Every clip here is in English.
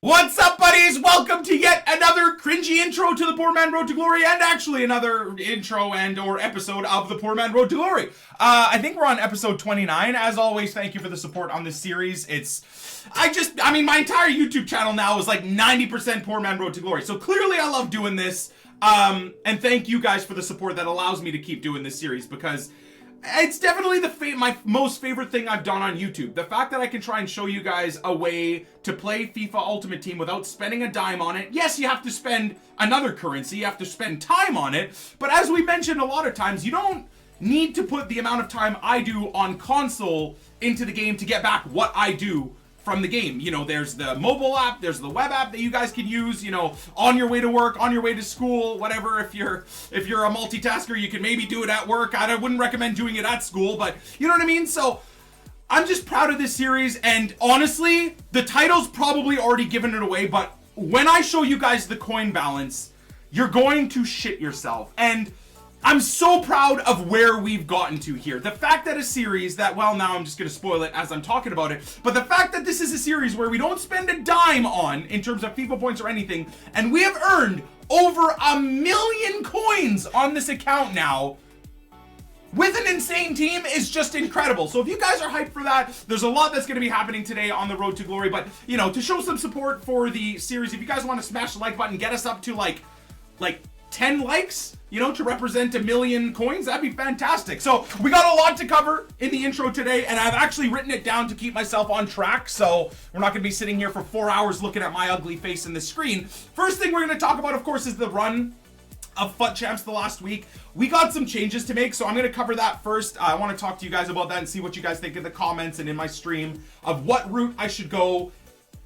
What's up, buddies? Welcome to yet another cringy intro to the Poor Man Road to Glory, and actually another intro and or episode of the Poor Man Road to Glory. I think we're on episode 29. As always, thank you for the support on this series. My entire YouTube channel now is like 90% Poor Man Road to Glory. So clearly I love doing this. And thank you guys for the support that allows me to keep doing this series, because it's definitely my most favorite thing I've done on YouTube. The fact that I can try and show you guys a way to play FIFA Ultimate Team without spending a dime on it. Yes, you have to spend another currency, you have to spend time on it, but as we mentioned a lot of times, you don't need to put the amount of time I do on console into the game to get back what I do from the game. You know, there's the mobile app, there's the web app that you guys can use, you know, on your way to work, on your way to school, whatever. If you're a multitasker, you can maybe do it at work. I wouldn't recommend doing it at school, but you know what I mean? So I'm just proud of this series, and honestly, the title's probably already given it away, but when I show you guys the coin balance, you're going to shit yourself. And I'm so proud of where we've gotten to here. The fact that a series that, well, now I'm just going to spoil it as I'm talking about it, but the fact that this is a series where we don't spend a dime on, in terms of FIFA points or anything, and we have earned over 1 million coins on this account now, with an insane team, is just incredible. So if you guys are hyped for that, there's a lot that's going to be happening today on the Road to Glory, but, you know, to show some support for the series, if you guys want to smash the like button, get us up to like 10 likes, you know, to represent 1 million coins, that'd be fantastic. So we got a lot to cover in the intro today, and I've actually written it down to keep myself on track, so we're not gonna be sitting here for 4 hours looking at my ugly face in the screen. First thing we're gonna talk about, of course, is the run of FUT Champs the last week. We got some changes to make, so I'm gonna cover that first. I wanna talk to you guys about that and see what you guys think in the comments and in my stream of what route I should go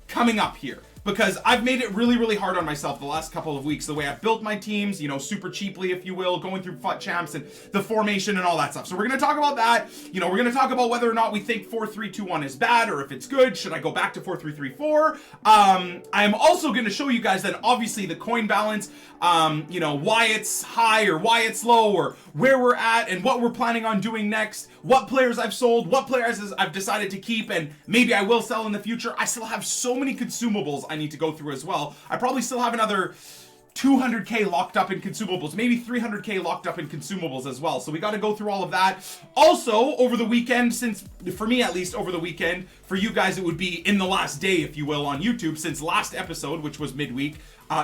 coming up here, because I've made it really, really hard on myself the last couple of weeks, the way I've built my teams, you know, super cheaply, if you will, going through FUT Champs and the formation and all that stuff. So we're going to talk about that. You know, we're going to talk about whether or not we think 4-3-2-1 is bad, or if it's good. Should I go back to 4-3-3-4? I'm also going to show you guys that obviously the coin balance, you know, why it's high or why it's low, or where we're at and what we're planning on doing next, what players I've sold, what players I've decided to keep, and maybe I will sell in the future. I still have so many consumables I need to go through as well. I probably still have another 200k locked up in consumables, maybe 300k locked up in consumables as well. So we got to go through all of that. Also, over the weekend, since for me at least over the weekend, for you guys it would be in the last day, if you will, on YouTube, since last episode, which was midweek,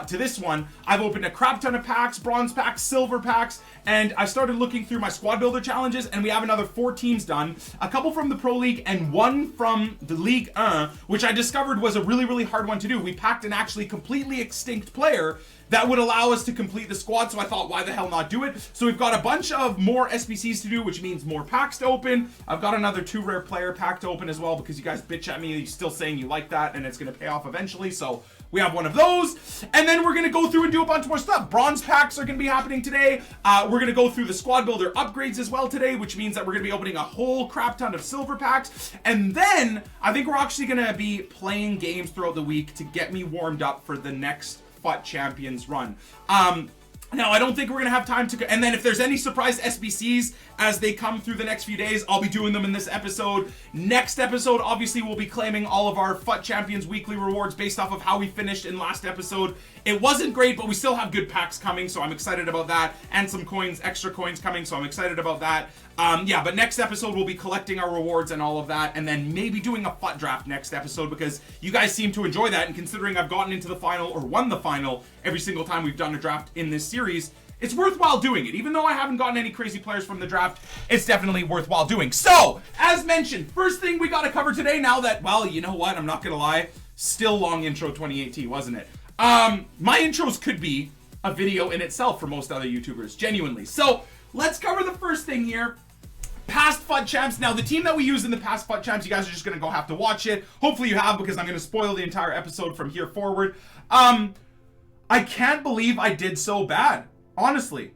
to this one, I've opened a crap ton of packs, bronze packs, silver packs, and I started looking through my squad builder challenges, and we have another 4 teams done, a couple from the Pro League and one from the Ligue 1, which I discovered was a really, really hard one to do. We packed an actually completely extinct player that would allow us to complete the squad, so I thought, why the hell not do it? So we've got a bunch of more SBCs to do, which means more packs to open. I've got another 2 rare player pack to open as well, because you guys bitch at me, you're still saying you like that, and it's going to pay off eventually, so we have one of those. And then we're going to go through and do a bunch more stuff. Bronze packs are going to be happening today. We're going to go through the squad builder upgrades as well today, which means that we're going to be opening a whole crap ton of silver packs. And then I think we're actually going to be playing games throughout the week to get me warmed up for the next FUT Champions run. Now, I don't think we're going to have time to... And then if there's any surprise SBCs as they come through the next few days, I'll be doing them in this episode. Next episode, obviously, we'll be claiming all of our FUT Champions weekly rewards based off of how we finished in last episode. It wasn't great, but we still have good packs coming, so I'm excited about that. And some coins, extra coins coming, so I'm excited about that. Yeah, but next episode, we'll be collecting our rewards and all of that, and then maybe doing a FUT draft next episode, because you guys seem to enjoy that, and considering I've gotten into the final, or won the final, every single time we've done a draft in this series, it's worthwhile doing it. Even though I haven't gotten any crazy players from the draft, it's definitely worthwhile doing. So, as mentioned, first thing we gotta cover today, now that, well, you know what, I'm not gonna lie, still long intro 2018, wasn't it? My intros could be a video in itself for most other YouTubers, genuinely. So, let's cover the first thing here. Past FUT Champs. Now, the team that we used in the past FUT Champs, you guys are just going to have to watch it. Hopefully you have, because I'm going to spoil the entire episode from here forward. I can't believe I did so bad. Honestly.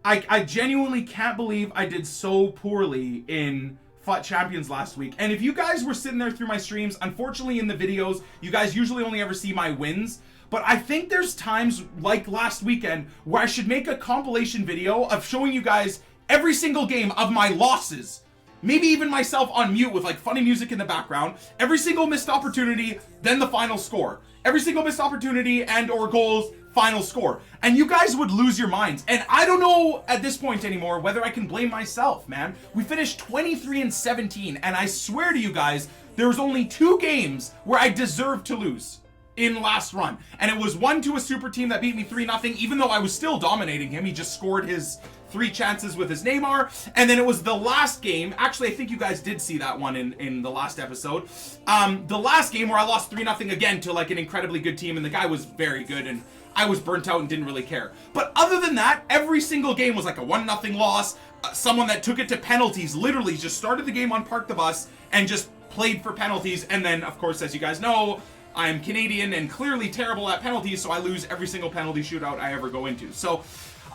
I genuinely can't believe I did so poorly in FUT Champions last week. And if you guys were sitting there through my streams, unfortunately in the videos, you guys usually only ever see my wins. But I think there's times, like last weekend, where I should make a compilation video of showing you guys every single game of my losses. maybe even myself on mute with like funny music in the background. Every single missed opportunity, then the final score. Every single missed opportunity and or goals, final score. And you guys would lose your minds. And I don't know at this point anymore whether I can blame myself, man. We finished 23-17, and I swear to you guys, there was only 2 games where I deserved to lose in last run. And it was one to a super team that beat me 3-0, even though I was still dominating him. He just scored his 3 chances with his Neymar. And then it was the last game. Actually, I think you guys did see that one in the last episode. The last game where I lost 3-0 again to like an incredibly good team, and the guy was very good, and I was burnt out and didn't really care. But other than that, every single game was like a 1-0 loss. Someone that took it to penalties, literally just started the game on Park the Bus and just played for penalties. And then, of course, as you guys know, I'm Canadian and clearly terrible at penalties, so I lose every single penalty shootout I ever go into. So,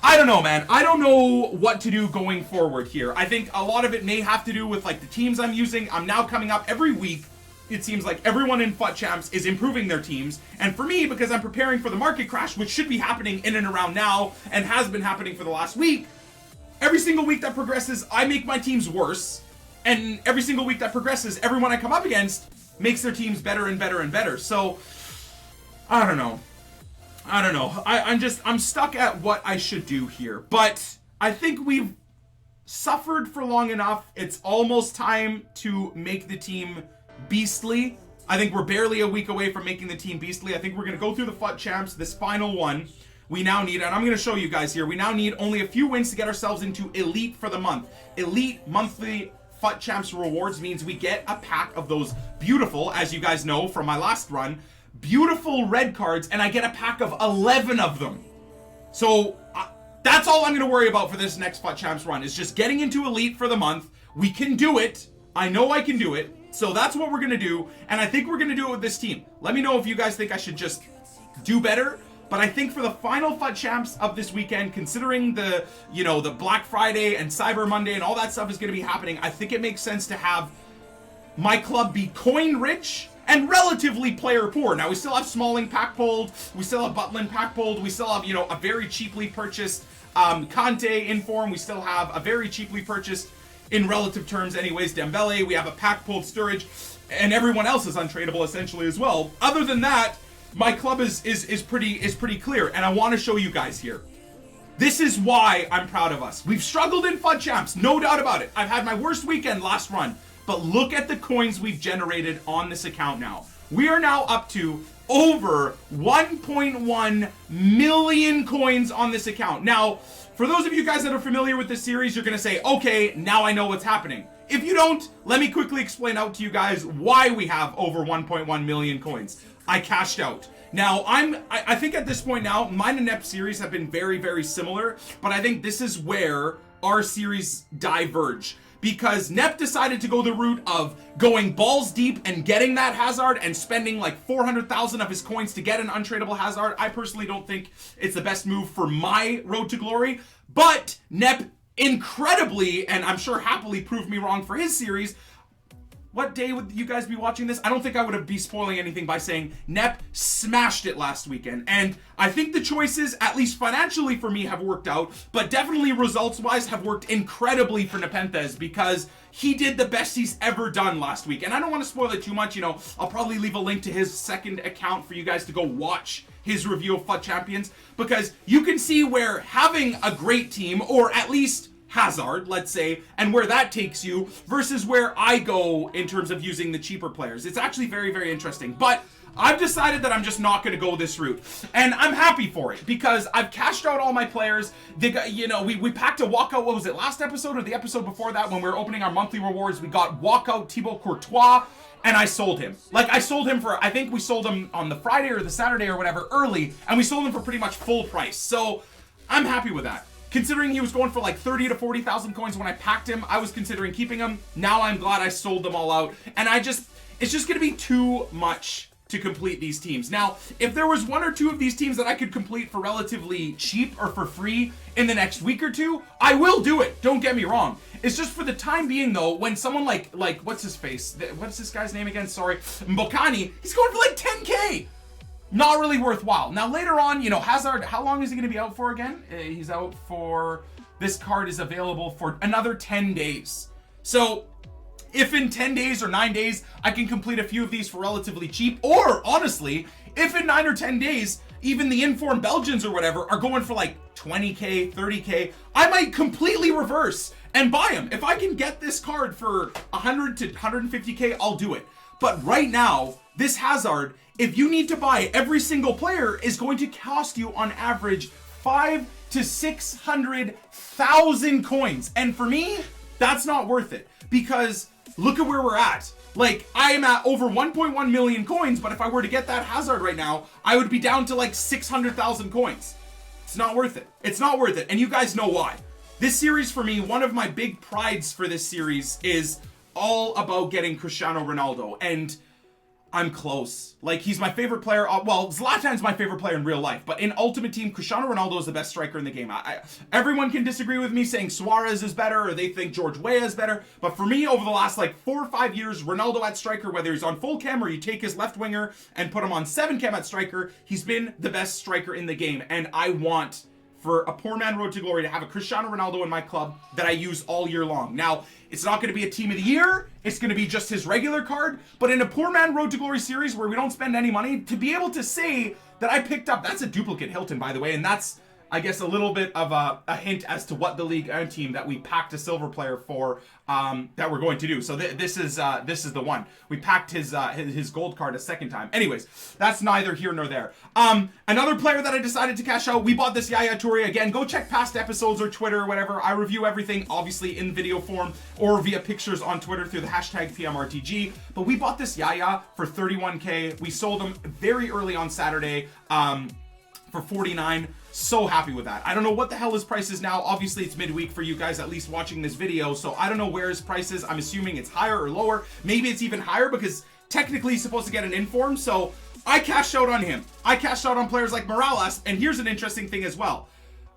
I don't know, man. I don't know what to do going forward here. I think a lot of it may have to do with like the teams I'm using. I'm now coming up every week. It seems like everyone in FUT Champs is improving their teams. And for me, because I'm preparing for the market crash, which should be happening in and around now and has been happening for the last week, every single week that progresses, I make my teams worse. And every single week that progresses, everyone I come up against makes their teams better and better and better. So, I don't know. I'm stuck at what I should do here. But I think we've suffered for long enough. It's almost time to make the team beastly. I think we're barely a week away from making the team beastly. I think we're going to go through the FUT Champs, this final one. We now need, and I'm going to show you guys here, we now need only a few wins to get ourselves into Elite for the month. Elite monthly FUT Champs rewards means we get a pack of those beautiful, as you guys know from my last run, beautiful red cards, and I get a pack of 11 of them. So that's all I'm going to worry about for this next FUT Champs run, is just getting into Elite for the month. We can do it. I know I can do it. So that's what we're going to do, and I think we're going to do it with this team. Let me know if you guys think I should just do better. But I think for the final FUT Champs of this weekend, considering the, you know, the Black Friday and Cyber Monday and all that stuff is going to be happening, I think it makes sense to have my club be coin rich and relatively player poor. Now, we still have Smalling pack pulled, we still have Butland pack pulled, we still have, you know, a very cheaply purchased Conte in form, we still have a very cheaply purchased, in relative terms anyways, Dembele, we have a pack pulled Sturridge, and everyone else is untradeable essentially as well. Other than that, my club is pretty clear, and I want to show you guys here. This is why I'm proud of us. We've struggled in FUT Champs, no doubt about it. I've had my worst weekend last run, but look at the coins we've generated on this account now. We are now up to over 1.1 million coins on this account. Now, for those of you guys that are familiar with this series, you're going to say, okay, now I know what's happening. If you don't, let me quickly explain out to you guys why we have over 1.1 million coins. I cashed out. Now, I think at this point now, mine and Nep's series have been very, very similar, but I think this is where our series diverge. Because Nep decided to go the route of going balls deep and getting that Hazard and spending like 400,000 of his coins to get an untradeable Hazard. I personally don't think it's the best move for my road to glory, but Nep incredibly, and I'm sure happily, proved me wrong for his series. What day would you guys be watching this? I don't think I would be spoiling anything by saying Nep smashed it last weekend. And I think the choices, at least financially for me, have worked out, but definitely results-wise have worked incredibly for Nepenthes because he did the best he's ever done last week. And I don't want to spoil it too much, you know, I'll probably leave a link to his second account for you guys to go watch his review of FUT Champions, because you can see where having a great team, or at least Hazard, let's say, and where that takes you versus where I go in terms of using the cheaper players. It's actually very, very interesting. But I've decided that I'm just not going to go this route. And I'm happy for it because I've cashed out all my players. They got, you know, we packed a walkout, what was it, last episode or the episode before that when we were opening our monthly rewards? We got walkout Thibaut Courtois, and I sold him. Like, I sold him for, I think we sold him on the Friday or the Saturday or whatever early, and we sold him for pretty much full price. So I'm happy with that. Considering he was going for like 30 to 40,000 coins when I packed him, I was considering keeping him. Now I'm glad I sold them all out. And it's just going to be too much to complete these teams. Now, if there was one or two of these teams that I could complete for relatively cheap or for free in the next week or two, I will do it. Don't get me wrong. It's just for the time being though, when someone like what's his face? What's this guy's name again? Sorry. Mbokani, he's going for like 10K. Not really worthwhile. Now later on, you know, Hazard, how long is he going to be out for again? He's out for, this card is available for another 10 days. So if in 10 days or 9 days, I can complete a few of these for relatively cheap, or honestly, if in 9 or 10 days, even the informed Belgians or whatever are going for like 20K, 30K, I might completely reverse and buy them. If I can get this card for 100 to 150K, I'll do it. But right now, this Hazard, if you need to buy every single player, is going to cost you on average 5 to 600,000 coins. And for me, that's not worth it, because look at where we're at. Like, I am at over 1.1 million coins, but if I were to get that Hazard right now, I would be down to like 600,000 coins. It's not worth it. It's not worth it. And you guys know why. This series for me, one of my big prides for this series is all about getting Cristiano Ronaldo. And I'm close. Like, he's my favorite player. Well, Zlatan's my favorite player in real life, but in Ultimate Team, Cristiano Ronaldo is the best striker in the game. Everyone can disagree with me saying Suarez is better, or they think George Weah is better, but for me, over the last like 4 or 5 years, Ronaldo at striker, whether he's on full cam or you take his left winger and put him on 7 cam at striker, he's been the best striker in the game, and I want, for a poor man road to glory, to have a Cristiano Ronaldo in my club that I use all year long. Now, it's not going to be a team of the year. It's going to be just his regular card. But in a poor man road to glory series where we don't spend any money, to be able to say that I picked up, that's a duplicate Hilton, by the way. And that's, I guess, a little bit of a hint as to what the League 1 team that we packed a silver player for that we're going to do. So this is the one. We packed his gold card a second time. Anyways, that's neither here nor there. Another player that I decided to cash out, we bought this Yaya Toure. Again, go check past episodes or Twitter or whatever. I review everything, obviously, in video form or via pictures on Twitter through the hashtag PMRTG. But we bought this Yaya for 31K. We sold him very early on Saturday for 49. So happy with that. I don't know what the hell his price is now. Obviously, it's midweek for you guys at least watching this video, so I don't know where his price is. I'm assuming it's higher or lower. Maybe it's even higher, because technically he's supposed to get an inform, so I cashed out on him. I cashed out on players like Morales, and here's an interesting thing as well.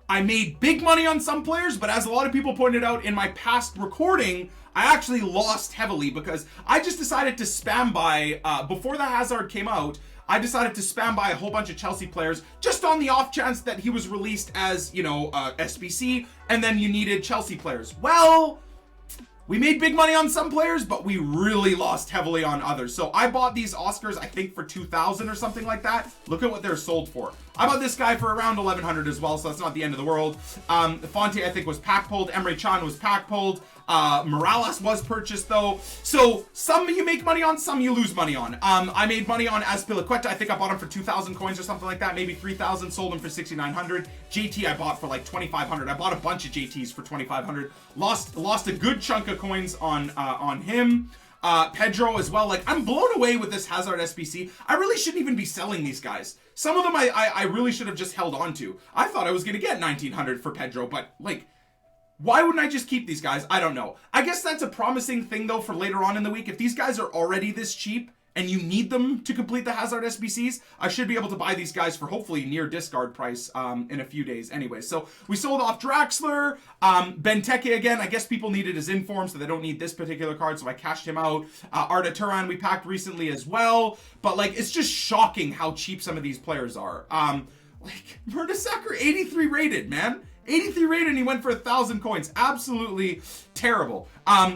I made big money on some players, but as a lot of people pointed out in my past recording, I actually lost heavily because I just decided to spam buy, before the Hazard came out, I decided to spam buy a whole bunch of Chelsea players just on the off chance that he was released as, you know, SBC, and then you needed Chelsea players. Well, we made big money on some players, but we really lost heavily on others. So I bought these Oscars, I think, for 2,000 or something like that. Look at what they're sold for. I bought this guy for around 1,100 as well, so that's not the end of the world. Fonte, I think, was pack pulled. Emre Can was pack pulled. Morales was purchased, though. So some you make money on, some you lose money on. I made money on Azpilicueta. I think I bought him for 2,000 coins or something like that, maybe 3,000. Sold him for 6,900. JT I bought for like 2,500. I bought a bunch of JTs for 2,500. Lost a good chunk of coins on him. Pedro as well. Like, I'm blown away with this Hazard SBC. I really shouldn't even be selling these guys. Some of them I really should have just held on to. I thought I was going to get 1,900 for Pedro, but like, why wouldn't I just keep these guys? I don't know. I guess that's a promising thing, though, for later on in the week. If these guys are already this cheap and you need them to complete the Hazard SBCs, I should be able to buy these guys for hopefully near discard price in a few days anyway. So we sold off Draxler. Benteke again. I guess people needed his inform, so they don't need this particular card, so I cashed him out. Arda Turan we packed recently as well. But, like, it's just shocking how cheap some of these players are. Like, Mertesacker, 83 rated, man. 83 rated, and he went for 1,000 coins. Absolutely terrible.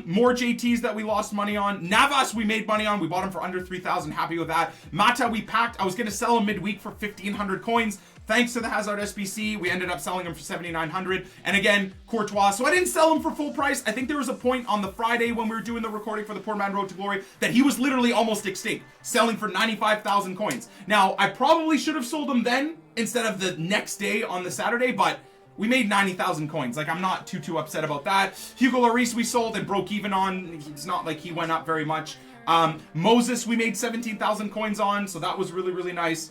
More JTs that we lost money on. Navas we made money on. We bought him for under 3,000. Happy with that. Mata we packed. I was going to sell him midweek for 1,500 coins. Thanks to the Hazard SBC, we ended up selling him for 7,900. And again, Courtois. So I didn't sell him for full price. I think there was a point on the Friday when we were doing the recording for the Poor Man Road to Glory that he was literally almost extinct, selling for 95,000 coins. Now, I probably should have sold him then instead of the next day on the Saturday, but we made 90,000 coins. Like, I'm not too upset about that. Hugo Lloris we sold and broke even on. It's not like he went up very much. Moses we made 17,000 coins on, so that was really, really nice.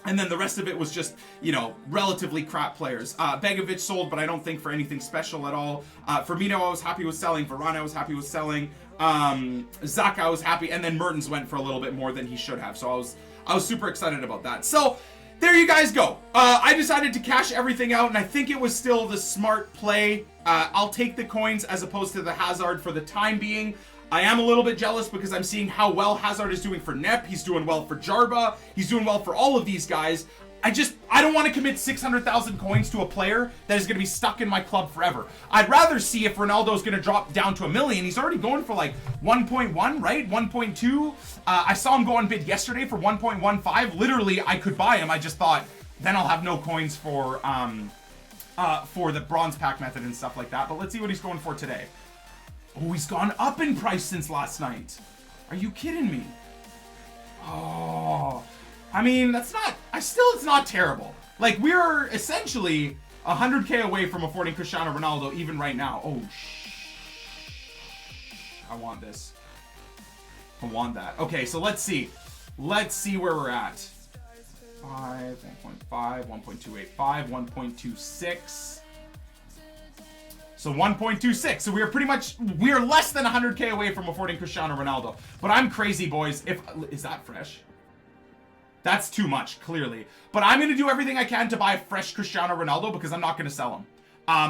And then the rest of it was just, you know, relatively crap players. Begovic sold, but I don't think for anything special at all. Firmino I was happy with selling. Varane I was happy with selling. Zaka I was happy. And then Mertens went for a little bit more than he should have. So I was super excited about that. So there you guys go. I decided to cash everything out, and I think it was still the smart play. I'll take the coins as opposed to the Hazard for the time being. I am a little bit jealous because I'm seeing how well Hazard is doing for Nep. He's doing well for Jarba. He's doing well for all of these guys. I don't want to commit 600,000 coins to a player that is going to be stuck in my club forever. I'd rather see if Ronaldo's going to drop down to $1 million. He's already going for like 1.1, right? 1.2. I saw him go on bid yesterday for 1.15. Literally, I could buy him. I just thought then I'll have no coins for the bronze pack method and stuff like that. But let's see what he's going for today. Oh, he's gone up in price since last night. Are you kidding me? Oh, I mean, it's not terrible. Like, we're essentially 100K away from affording Cristiano Ronaldo even right now. Oh, I want this. I want that. Okay, so let's see. Let's see where we're at. 5, 1.5, 1.285, 1.26. So 1.26. So we are less than 100K away from affording Cristiano Ronaldo. But I'm crazy, boys. Is that fresh? That's too much, clearly. But I'm going to do everything I can to buy a fresh Cristiano Ronaldo because I'm not going to sell him.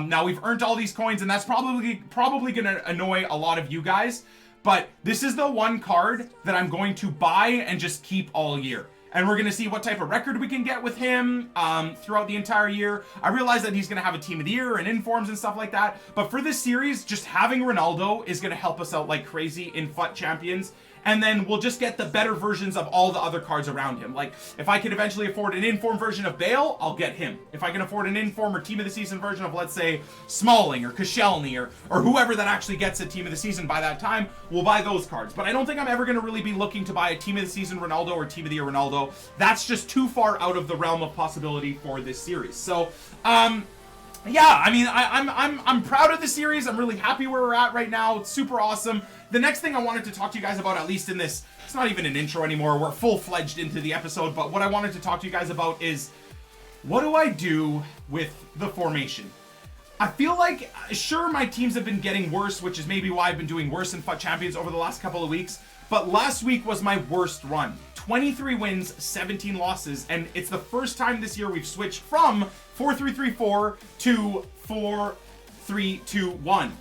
Now, we've earned all these coins, and that's probably going to annoy a lot of you guys. But this is the one card that I'm going to buy and just keep all year. And we're going to see what type of record we can get with him throughout the entire year. I realize that he's going to have a Team of the Year and informs and stuff like that. But for this series, just having Ronaldo is going to help us out like crazy in FUT Champions. And then we'll just get the better versions of all the other cards around him. Like, if I can eventually afford an inform version of Bale, I'll get him. If I can afford an inform or Team of the Season version of, let's say, Smalling or Koscielny or whoever that actually gets a Team of the Season by that time, we'll buy those cards. But I don't think I'm ever going to really be looking to buy a Team of the Season Ronaldo or Team of the Year Ronaldo. That's just too far out of the realm of possibility for this series. So, yeah, I mean, I'm proud of the series. I'm really happy where we're at right now. It's super awesome. The next thing I wanted to talk to you guys about, at least in this, it's not even an intro anymore. We're full-fledged into the episode. But what I wanted to talk to you guys about is, what do I do with the formation? I feel like, sure, my teams have been getting worse, which is maybe why I've been doing worse in FUT Champions over the last couple of weeks. But last week was my worst run. 23 wins, 17 losses, and it's the first time this year we've switched from 4-3-3-4 to 4-3-2-1.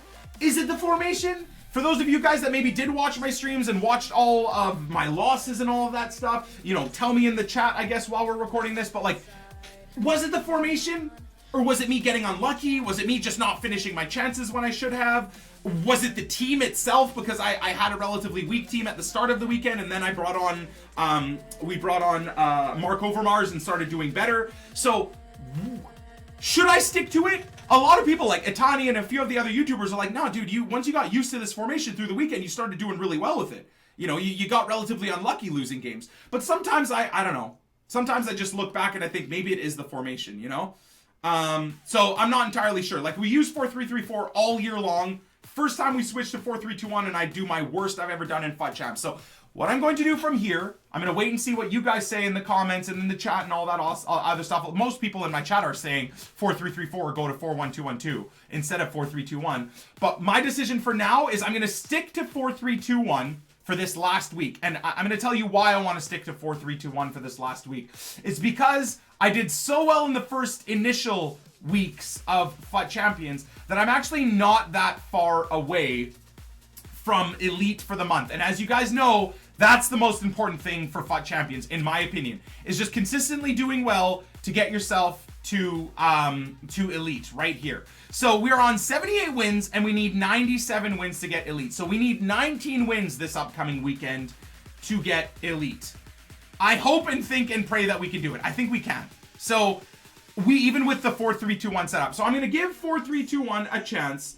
Is it the formation? For those of you guys that maybe did watch my streams and watched all of my losses and all of that stuff, you know, tell me in the chat, I guess, while we're recording this, but like, was it the formation? Or was it me getting unlucky? Was it me just not finishing my chances when I should have? Was it the team itself? Because I had a relatively weak team at the start of the weekend, and then I brought on, we brought on Mark Overmars and started doing better. So, should I stick to it? A lot of people like Itani and a few of the other YouTubers are like, no, dude, once you got used to this formation through the weekend, you started doing really well with it. You know, you got relatively unlucky losing games. But sometimes I don't know. Sometimes I just look back and I think maybe it is the formation, you know? So I'm not entirely sure. Like, we use 4-3-3-4 all year long. First time we switched to 4-3-2-1 and I do my worst I've ever done in FUT Champs. So what I'm going to do from here, I'm going to wait and see what you guys say in the comments and in the chat and all that other stuff. Most people in my chat are saying 4-3-3-4 go to 4-1-2-1-2 instead of 4-3-2-1. But my decision for now is I'm going to stick to 4-3-2-1 for this last week. And I'm going to tell you why I want to stick to 4-3-2-1 for this last week. It's because I did so well in the first initial weeks of FUT Champions that I'm actually not that far away from Elite for the month. And as you guys know, that's the most important thing for FUT Champions, in my opinion, is just consistently doing well to get yourself to Elite right here. So we're on 78 wins and we need 97 wins to get Elite. So we need 19 wins this upcoming weekend to get Elite. I hope and think and pray that we can do it. I think we can. So even with the 4-3-2-1 setup. So I'm going to give 4-3-2-1 a chance.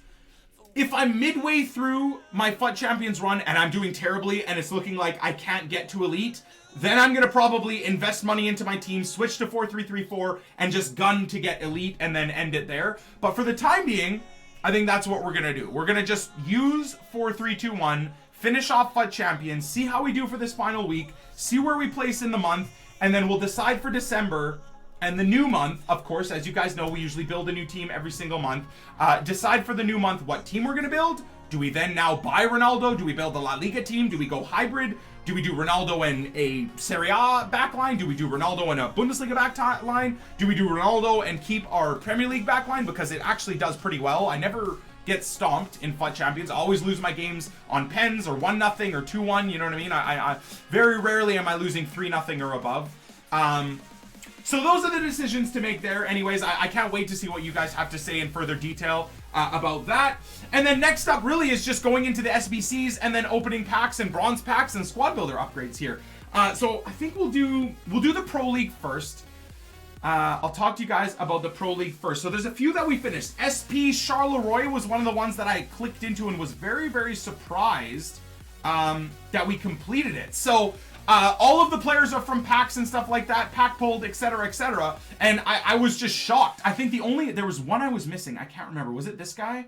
If I'm midway through my FUT Champions run and I'm doing terribly and it's looking like I can't get to Elite, then I'm going to probably invest money into my team, switch to 4-3-3-4, and just gun to get Elite and then end it there. But for the time being, I think that's what we're going to do. We're going to just use 4-3-2-1, finish off FUT Champions, see how we do for this final week, see where we place in the month, and then we'll decide for December. And the new month, of course, as you guys know, we usually build a new team every single month. Decide for the new month what team we're going to build. Do we then now buy Ronaldo? Do we build a La Liga team? Do we go hybrid? Do we do Ronaldo and a Serie A backline? Do we do Ronaldo and a Bundesliga backline? Do we do Ronaldo and keep our Premier League backline? Because it actually does pretty well. I never get stomped in FUT Champions. I always lose my games on pens or 1-0 or 2-1. You know what I mean? I very rarely am I losing 3-0 or above. So those are the decisions to make there. Anyways, I can't wait to see what you guys have to say in further detail about that. And then next up really is just going into the SBCs and then opening packs and bronze packs and squad builder upgrades here. So I think we'll do the Pro League first. I'll talk to you guys about the Pro League first. So there's a few that we finished. SP Charleroi was one of the ones that I clicked into and was very, very surprised that we completed it. So all of the players are from packs and stuff like that, pack pulled, etc., etc. And I was just shocked. I think there was one I was missing. I can't remember. Was it this guy?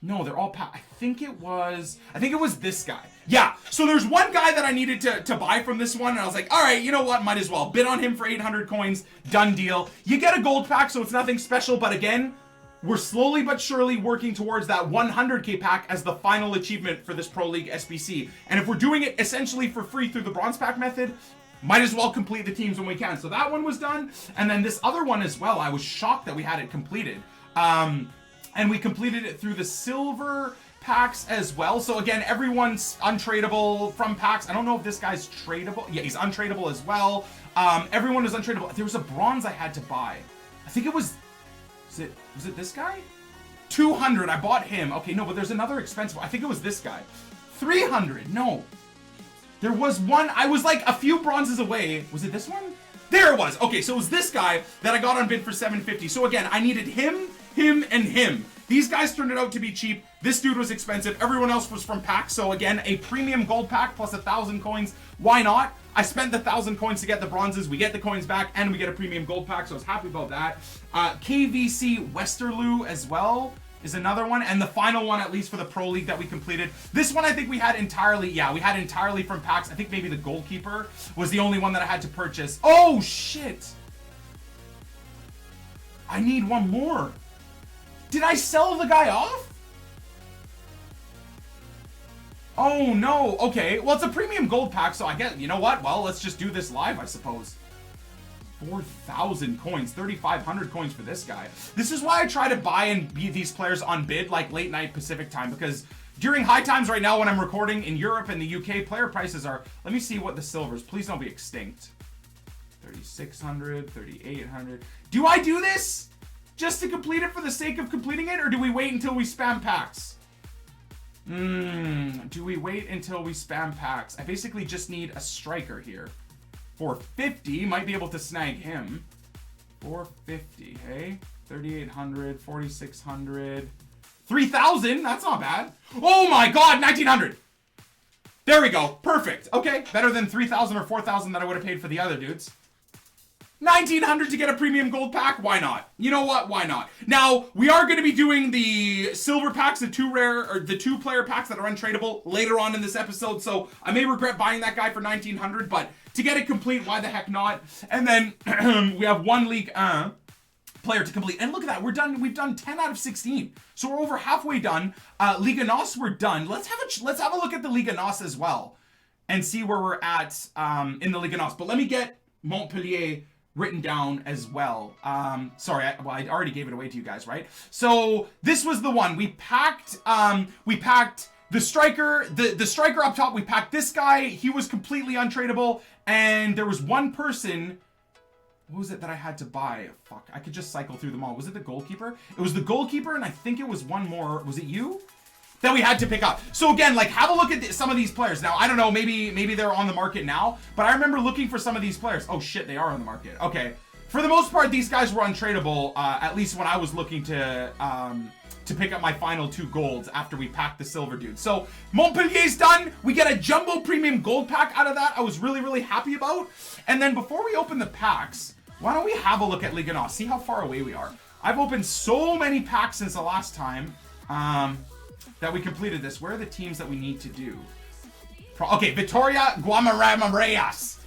No, they're all pack. I think it was this guy. Yeah. So there's one guy that I needed to buy from this one, and I was like, all right, you know what? Might as well bid on him for 800 coins. Done deal. You get a gold pack, so it's nothing special. But again, we're slowly but surely working towards that 100k pack as the final achievement for this Pro League SBC. And if we're doing it essentially for free through the bronze pack method, might as well complete the teams when we can. So that one was done. And then this other one as well, I was shocked that we had it completed. And we completed it through the silver packs as well. So again, everyone's untradeable from packs. I don't know if this guy's tradable. Yeah, he's untradeable as well. Everyone is untradeable. There was a bronze I had to buy. I think it was it this guy? 200, I bought him. Okay, no, but there's another expensive one. I think it was this guy. 300, no. There was one, I was like a few bronzes away. Was it this one? There it was. Okay, so it was this guy that I got on bid for 750. So again, I needed him, and him. These guys turned it out to be cheap. This dude was expensive. Everyone else was from packs. So again, a premium gold pack plus 1,000 coins. Why not? I spent the 1,000 coins to get the bronzes. We get the coins back and we get a premium gold pack. So I was happy about that. KVC Westerlo as well is another one. And the final one, at least for the Pro League that we completed. This one I think we had entirely from packs. I think maybe the goalkeeper was the only one that I had to purchase. Oh, shit. I need one more. Did I sell the guy off? Oh, no. Okay. Well, it's a premium gold pack, so I guess, you know what? Well, let's just do this live, I suppose. 4,000 coins, 3,500 coins for this guy. This is why I try to buy and beat these players on bid, like late night Pacific time, because during high times right now when I'm recording in Europe and the UK, player prices are, let me see what the silvers, please don't be extinct. 3,600, 3,800. Do I do this just to complete it for the sake of completing it, or do we wait until we spam packs? Do we wait until we spam packs? I basically just need a striker here. 450, might be able to snag him. 450, hey? 3,800, 4,600, 3,000, that's not bad. Oh my god, 1,900. There we go, perfect. Okay, better than 3,000 or 4,000 that I would have paid for the other dudes. 1,900 to get a premium gold pack? Why not? You know what? Why not? Now, we are going to be doing the silver packs, the two player packs that are untradeable later on in this episode, so I may regret buying that guy for 1,900, but to get it complete, why the heck not? And then we have one League player to complete. And look at that, we're done. We've done 10 out of 16. So we're over halfway done. Liga NOS, we're done. Let's have a look at the Liga NOS as well and see where we're at in the Liga NOS. But let me get Montpellier written down as well. Sorry, I already gave it away to you guys, right? So this was the one we packed. The striker, the striker up top. We packed this guy. He was completely untradeable, and there was one person. What was it that I had to buy? Fuck, I could just cycle through them all. Was it the goalkeeper? It was the goalkeeper, and I think it was one more. Was it you? That we had to pick up. So again, like, have a look at some of these players. Now, I don't know, maybe they're on the market now, but I remember looking for some of these players. Oh shit, they are on the market. Okay. For the most part, these guys were untradeable, at least when I was looking to pick up my final 2 golds after we packed the silver dude. So Montpellier's done. We get a jumbo premium gold pack out of that. I was really, really happy about. And then before we open the packs, why don't we have a look at Liga NOS, see how far away we are. I've opened so many packs since the last time that we completed this. Where are the teams that we need to do? Okay, Vitoria Guamaramareas.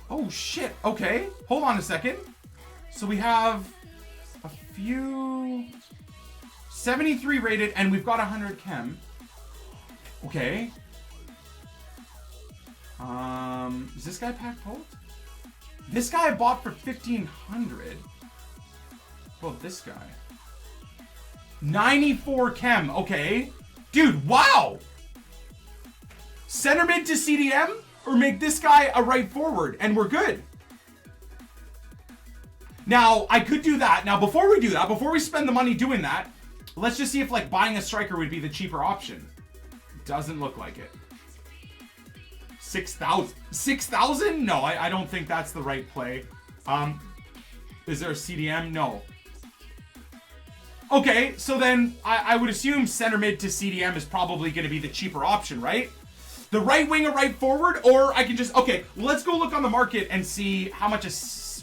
Oh shit, okay. Hold on a second. So we have a few 73 rated and we've got 100 chem. Okay. Is this guy pack pulled? This guy I bought for 1,500. Well, this guy. 94 chem, okay. Dude, wow! Center mid to CDM? or make this guy a right forward, and we're good. Now, I could do that. Now, before we do that, before we spend the money doing that, let's just see if, like, buying a striker would be the cheaper option. Doesn't look like it. 6,000? 6,000? No, I don't think that's the right play. Is there a CDM? No. Okay, so then I would assume center mid to CDM is probably going to be the cheaper option, right? The right wing or right forward, or I can just... Okay, let's go look on the market and see how much a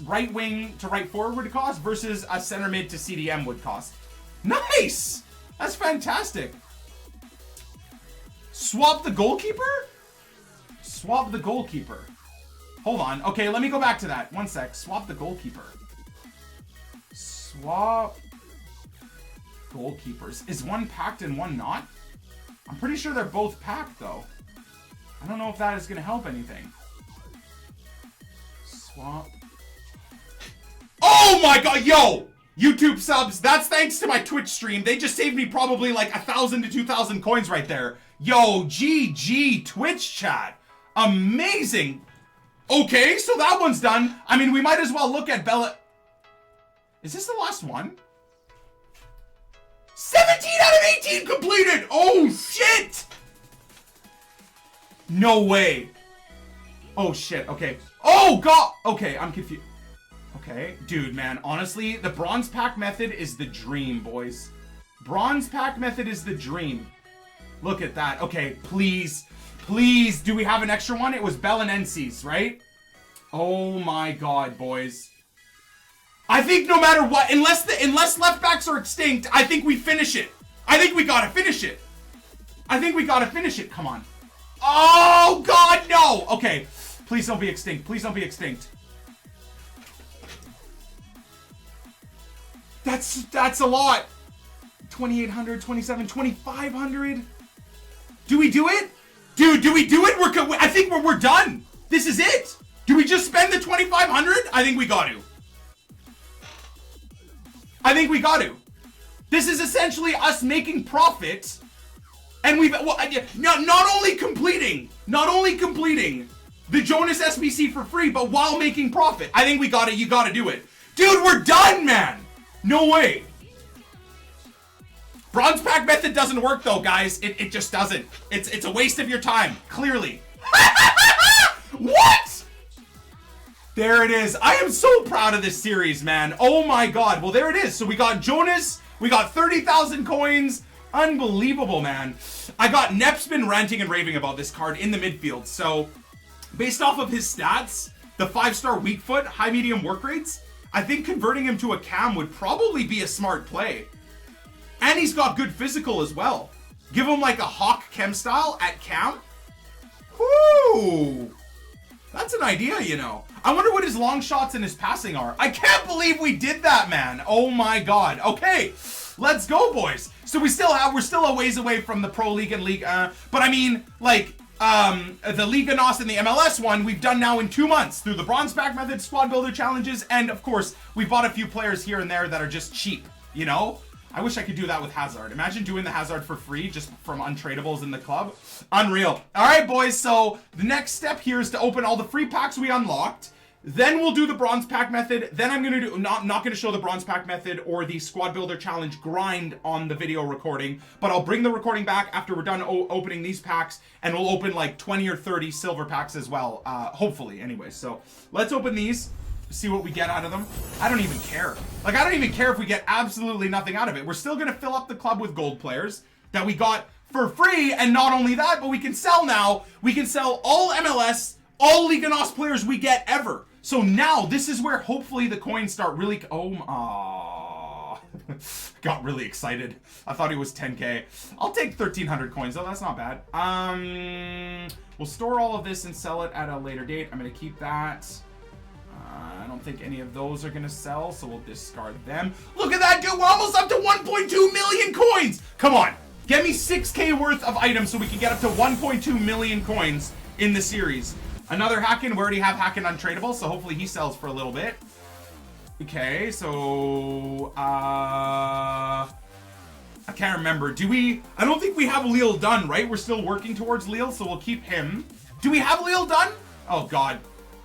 right wing to right forward would cost versus a center mid to CDM would cost. Nice! That's fantastic. Swap the goalkeeper? Swap the goalkeeper. Hold on. Okay, let me go back to that. One sec. Swap the goalkeeper. Swap goalkeepers. Is one packed and one not? I'm pretty sure they're both packed, though. I don't know if that is going to help anything. Swap. Oh my god, yo! YouTube subs, that's thanks to my Twitch stream. They just saved me probably like 1,000 to 2,000 coins right there. Yo, GG Twitch chat. Amazing. Okay, so that one's done. I mean, we might as well look at Bella. Is this the last one? 17 out of 18 completed. Oh, shit. No way. Oh, shit. Okay. Oh, God. Okay, I'm confused. Okay, dude, man, honestly, the bronze pack method is the dream, boys. Bronze pack method is the dream. Look at that. Okay, please, please, do we have an extra one? It was Belenenses, right? Oh my god, boys. I think no matter what, unless left backs are extinct, I think we finish it. I think we gotta finish it. I think we gotta finish it. Come on. Oh god, no. Okay, please don't be extinct. Please don't be extinct. That's a lot. 2,800, 27, 2,500. Do we do it? Dude, do we do it? I think we're done. This is it. Do we just spend the 2,500? I think we got to. I think we got to. This is essentially us making profit. And we've, well, not only completing the Jonas SBC for free, but while making profit. I think we got to, you got to do it. Dude, we're done, man. No way. Bronze pack method doesn't work though, guys. It just doesn't. It's a waste of your time, clearly. What? There it is. I am so proud of this series, man. Oh my god. Well, there it is. So we got Jonas. We got 30,000 coins. Unbelievable, man. I got Nep's been ranting and raving about this card in the midfield. So, based off of his stats, the 5-star weak foot, high medium work rates, I think converting him to a cam would probably be a smart play. And he's got good physical as well. Give him like a Hawk chem style at cam. Whoo! That's an idea, you know. I wonder what his long shots and his passing are. I can't believe we did that, man. Oh my god. Okay, let's go, boys. So we're still a ways away from the Pro League and League, but I mean, like, the Liga NOS and the MLS one, we've done now in 2 months through the Bronze Pack Method, Squad Builder Challenges, and of course, we bought a few players here and there that are just cheap, you know? I wish I could do that with Hazard. Imagine doing the Hazard for free just from untradables in the club. Unreal. All right, boys, so the next step here is to open all the free packs we unlocked. Then we'll do the Bronze Pack Method. Then I'm going to do, not going to show the Bronze Pack Method or the Squad Builder Challenge grind on the video recording, but I'll bring the recording back after we're done opening these packs, and we'll open like 20 or 30 silver packs as well, hopefully, anyways. So let's open these, see what we get out of them. I don't even care. Like, I don't even care if we get absolutely nothing out of it. We're still going to fill up the club with gold players that we got for free, and not only that, but we can sell now. We can sell all MLS, all Liga NOS players we get ever. So now, this is where hopefully the coins start really... Oh, got really excited. I thought he was 10k. I'll take 1,300 coins, though. That's not bad. We'll store all of this and sell it at a later date. I'm going to keep that. I don't think any of those are going to sell, so we'll discard them. Look at that, dude. We're almost up to 1.2 million coins. Come on. Get me 6k worth of items so we can get up to 1.2 million coins in the series. Another Hacken. We already have Hacken untradeable, so hopefully he sells for a little bit. Okay, so... I can't remember. Do we... I don't think we have Lille done, right? We're still working towards Lille, so we'll keep him. Do we have Lille done? Oh, God.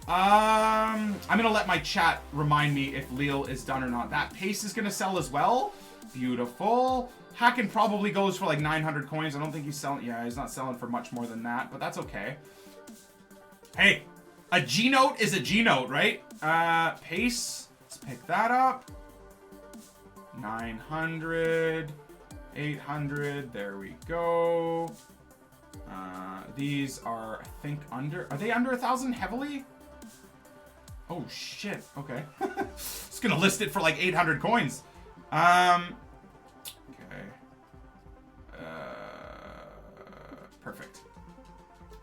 I'm going to let my chat remind me if Lille is done or not. That pace is going to sell as well. Beautiful. Hacken probably goes for like 900 coins. I don't think he's selling. Yeah, he's not selling for much more than that, but that's okay. Hey, a G note is a G note, right? Pace. Let's pick that up. 900, 800. There we go. These are, I think, under. Are they under 1,000 heavily? Oh shit. Okay. Just gonna list it for like 800 coins. Okay. Perfect.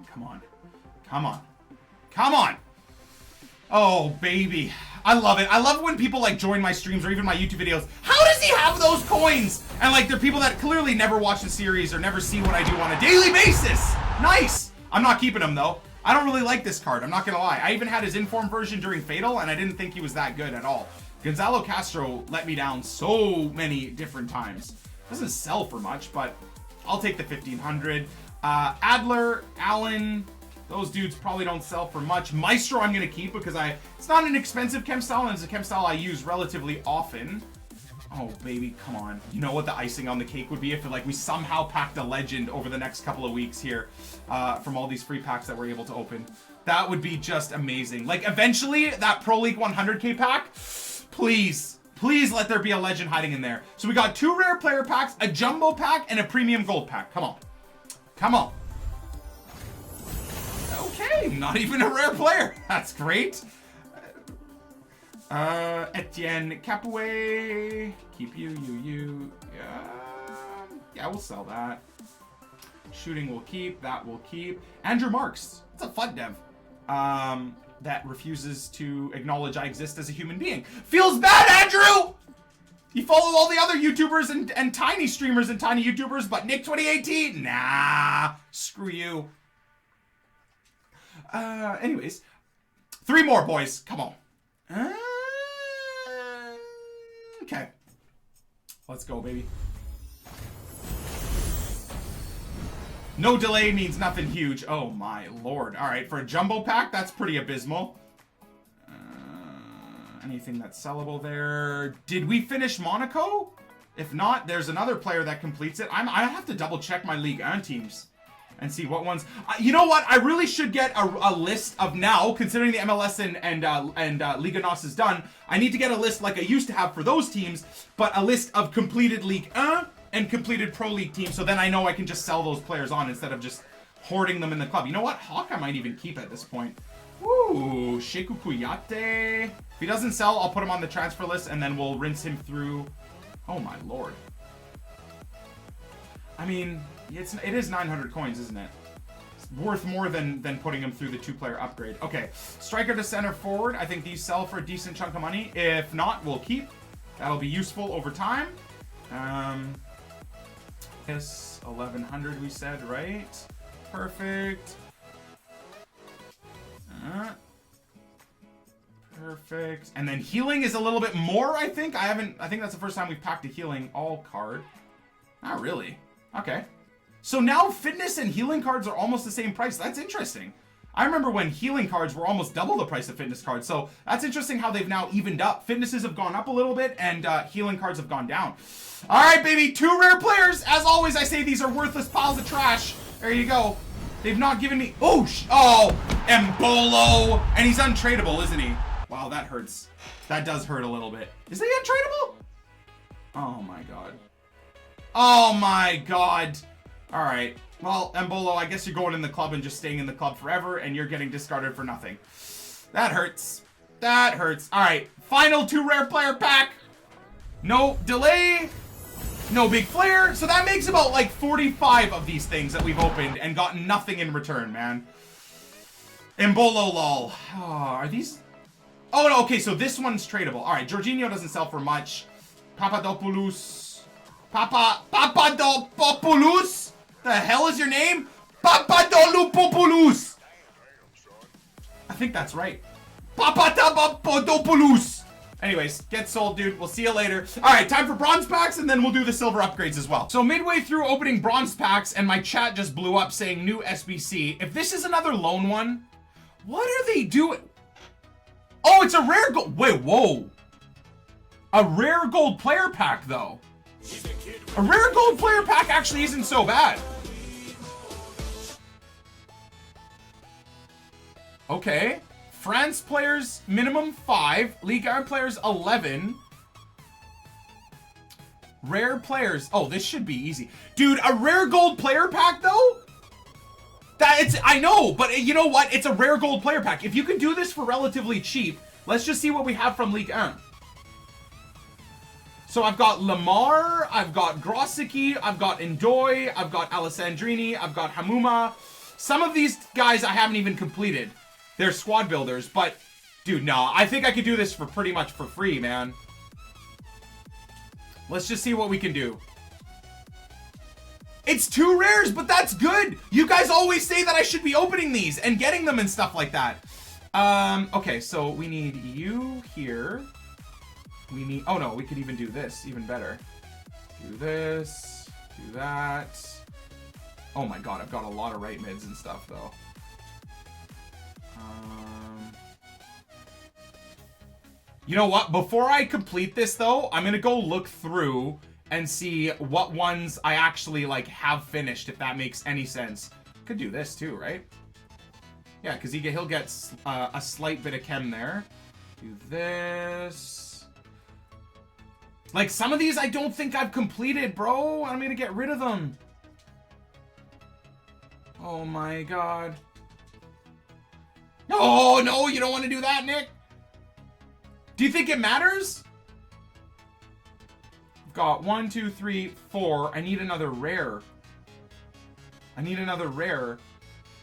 Come on. Come on. Come on. Oh, baby. I love it. I love when people like join my streams or even my YouTube videos. How does he have those coins? And like, they're people that clearly never watch the series or never see what I do on a daily basis. Nice. I'm not keeping him though. I don't really like this card. I'm not going to lie. I even had his inform version during Fatal and I didn't think he was that good at all. Gonzalo Castro let me down so many different times. Doesn't sell for much, but I'll take the 1,500. Adler, Allen, those dudes probably don't sell for much. Maestro I'm going to keep because it's not an expensive chem style and it's a chem style I use relatively often. Oh, baby, come on. You know what the icing on the cake would be if like we somehow packed a legend over the next couple of weeks here from all these free packs that we're able to open. That would be just amazing. Like, eventually, that Pro League 100k pack, please, please let there be a legend hiding in there. So we got 2 rare player packs, a jumbo pack, and a premium gold pack. Come on. Come on. Okay, not even a rare player. That's great. Etienne Capoue. Keep you. Yeah, we'll sell that. Shooting will keep. That will keep. Andrew Marks. It's a FUT dev. That refuses to acknowledge I exist as a human being. Feels bad, Andrew! You follow all the other YouTubers and tiny streamers and tiny YouTubers, but Nick 2018? Nah. Screw you. Anyways. 3 more, boys. Come on. Okay. Let's go, baby. No delay means nothing huge. Oh, my lord. All right, for a jumbo pack, that's pretty abysmal. Anything that's sellable there. Did we finish Monaco? If not, there's another player that completes it. I have to double check my Ligue 1 teams and see what ones. You know what? I really should get a list of now, considering the MLS and Liga NOS is done. I need to get a list like I used to have for those teams, but a list of completed Ligue 1 and completed Pro League teams, so then I know I can just sell those players on instead of just hoarding them in the club. You know what? Hawk I might even keep at this point. Ooh, Sheku Kouyaté. If he doesn't sell, I'll put him on the transfer list and then we'll rinse him through. Oh my lord. I mean, it is 900 coins, isn't it? It's worth more than putting him through the 2-player upgrade. Okay, striker to center forward. I think these sell for a decent chunk of money. If not, we'll keep. That'll be useful over time. Yes, 1,100 we said, right? Perfect. Perfect. And then healing is a little bit more, I think. I think that's the first time we've packed a healing all card. Not really. Okay. So now fitness and healing cards are almost the same price. That's interesting. I remember when healing cards were almost double the price of fitness cards. So that's interesting how they've now evened up. Fitnesses have gone up a little bit and healing cards have gone down. All right, baby. 2 rare players. As always, I say these are worthless piles of trash. There you go. They've not given me... Oh, Embolo. And he's untradeable, isn't he? Wow, that hurts. That does hurt a little bit. Is he untradeable? Oh, my God. Oh, my God. All right. Well, Embolo, I guess you're going in the club and just staying in the club forever, and you're getting discarded for nothing. That hurts. That hurts. All right. Final 2 rare player pack. No delay. No big flare. So that makes about like 45 of these things that we've opened and gotten nothing in return, man. Embolo lol. Oh, are these... Oh, no. Okay, so this one's tradable. All right. Jorginho doesn't sell for much. Papadopoulos. Papadopoulos? The hell is your name? Papadopoulos. I think that's right. Papadopoulos. Anyways, get sold, dude. We'll see you later. All right, time for bronze packs, and then we'll do the silver upgrades as well. So midway through opening bronze packs, and my chat just blew up saying new SBC. If this is another lone one, what are they doing? Oh, it's a rare gold. Wait, whoa. A rare gold player pack, though. A rare gold player pack actually isn't so bad. Okay. France players minimum 5. Ligue 1 players 11. Rare players. Oh, this should be easy. Dude, a rare gold player pack, though? I know, but you know what? It's a rare gold player pack. If you can do this for relatively cheap, let's just see what we have from Ligue 1. So I've got Lamar, I've got Grosicki, I've got Ndoye, I've got Alessandrini, I've got Hamuma. Some of these guys I haven't even completed. They're squad builders, but dude, no. I think I could do this for pretty much for free, man. Let's just see what we can do. It's 2 rares, but that's good. You guys always say that I should be opening these and getting them and stuff like that. Okay, so we need you here. We need, oh no, we could even do this, even better. Do this, do that. Oh my god, I've got a lot of right mids and stuff though. You know what? Before I complete this though, I'm gonna go look through and see what ones I actually like have finished, if that makes any sense. Could do this too, right? Yeah, because he'll get a slight bit of chem there. Do this. Like some of these I don't think I've completed, bro. I'm gonna get rid of them. Oh my god. No, no, you don't want to do that, Nick. Do you think it matters? I've got 1, 2, 3, 4. I need another rare. I need another rare.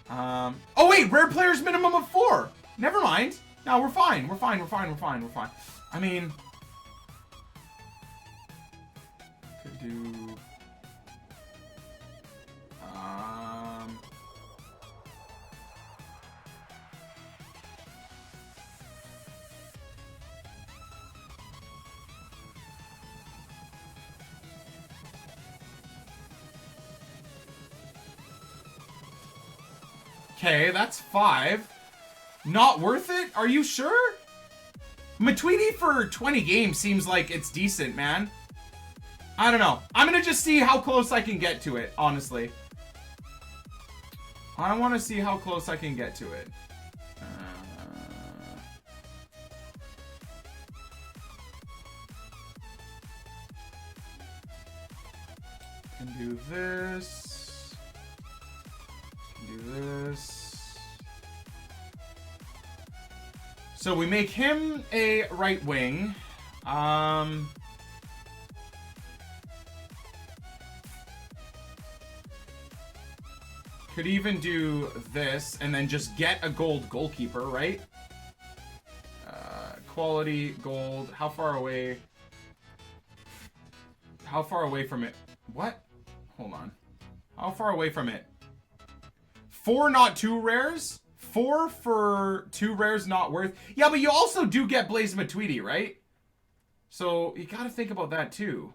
Oh wait, rare players minimum of 4. Never mind. No, we're fine. We're fine. We're fine. We're fine. We're fine. I mean, could do. Okay, that's 5. Not worth it? Are you sure? Matuidi for 20 games seems like it's decent, man. I don't know. I'm gonna just see how close I can get to it, honestly. I want to see how close I can get to it. Can do this. Can do this. So we make him a right wing. Could even do this and then just get a gold goalkeeper, right? Quality, gold. How far away? How far away from it? What? Hold on. How far away from it? 4 not 2 rares? 4 for 2 rares not worth. Yeah, but you also do get Blaise Matuidi, right? So you gotta think about that too.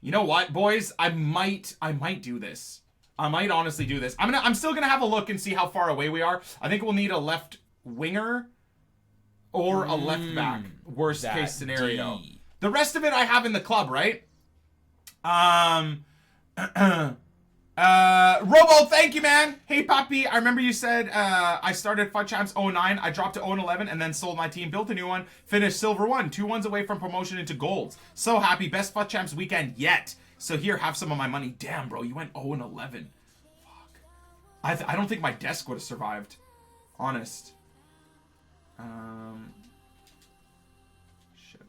You know what, boys? I might do this. I might honestly do this. I'm still gonna have a look and see how far away we are. I think we'll need a left winger or a left back. Worst case scenario. D. The rest of it I have in the club, right? Robo, thank you, man. Hey, Papi, I remember you said I started FUT Champs 09. I dropped to 011 and then sold my team, built a new one, finished Silver 1. 2 1s away from promotion into Golds. So happy. Best FUT Champs weekend yet. So here, have some of my money. Damn, bro, you went 0-11. Fuck. I don't think my desk would have survived. Honest. Shit.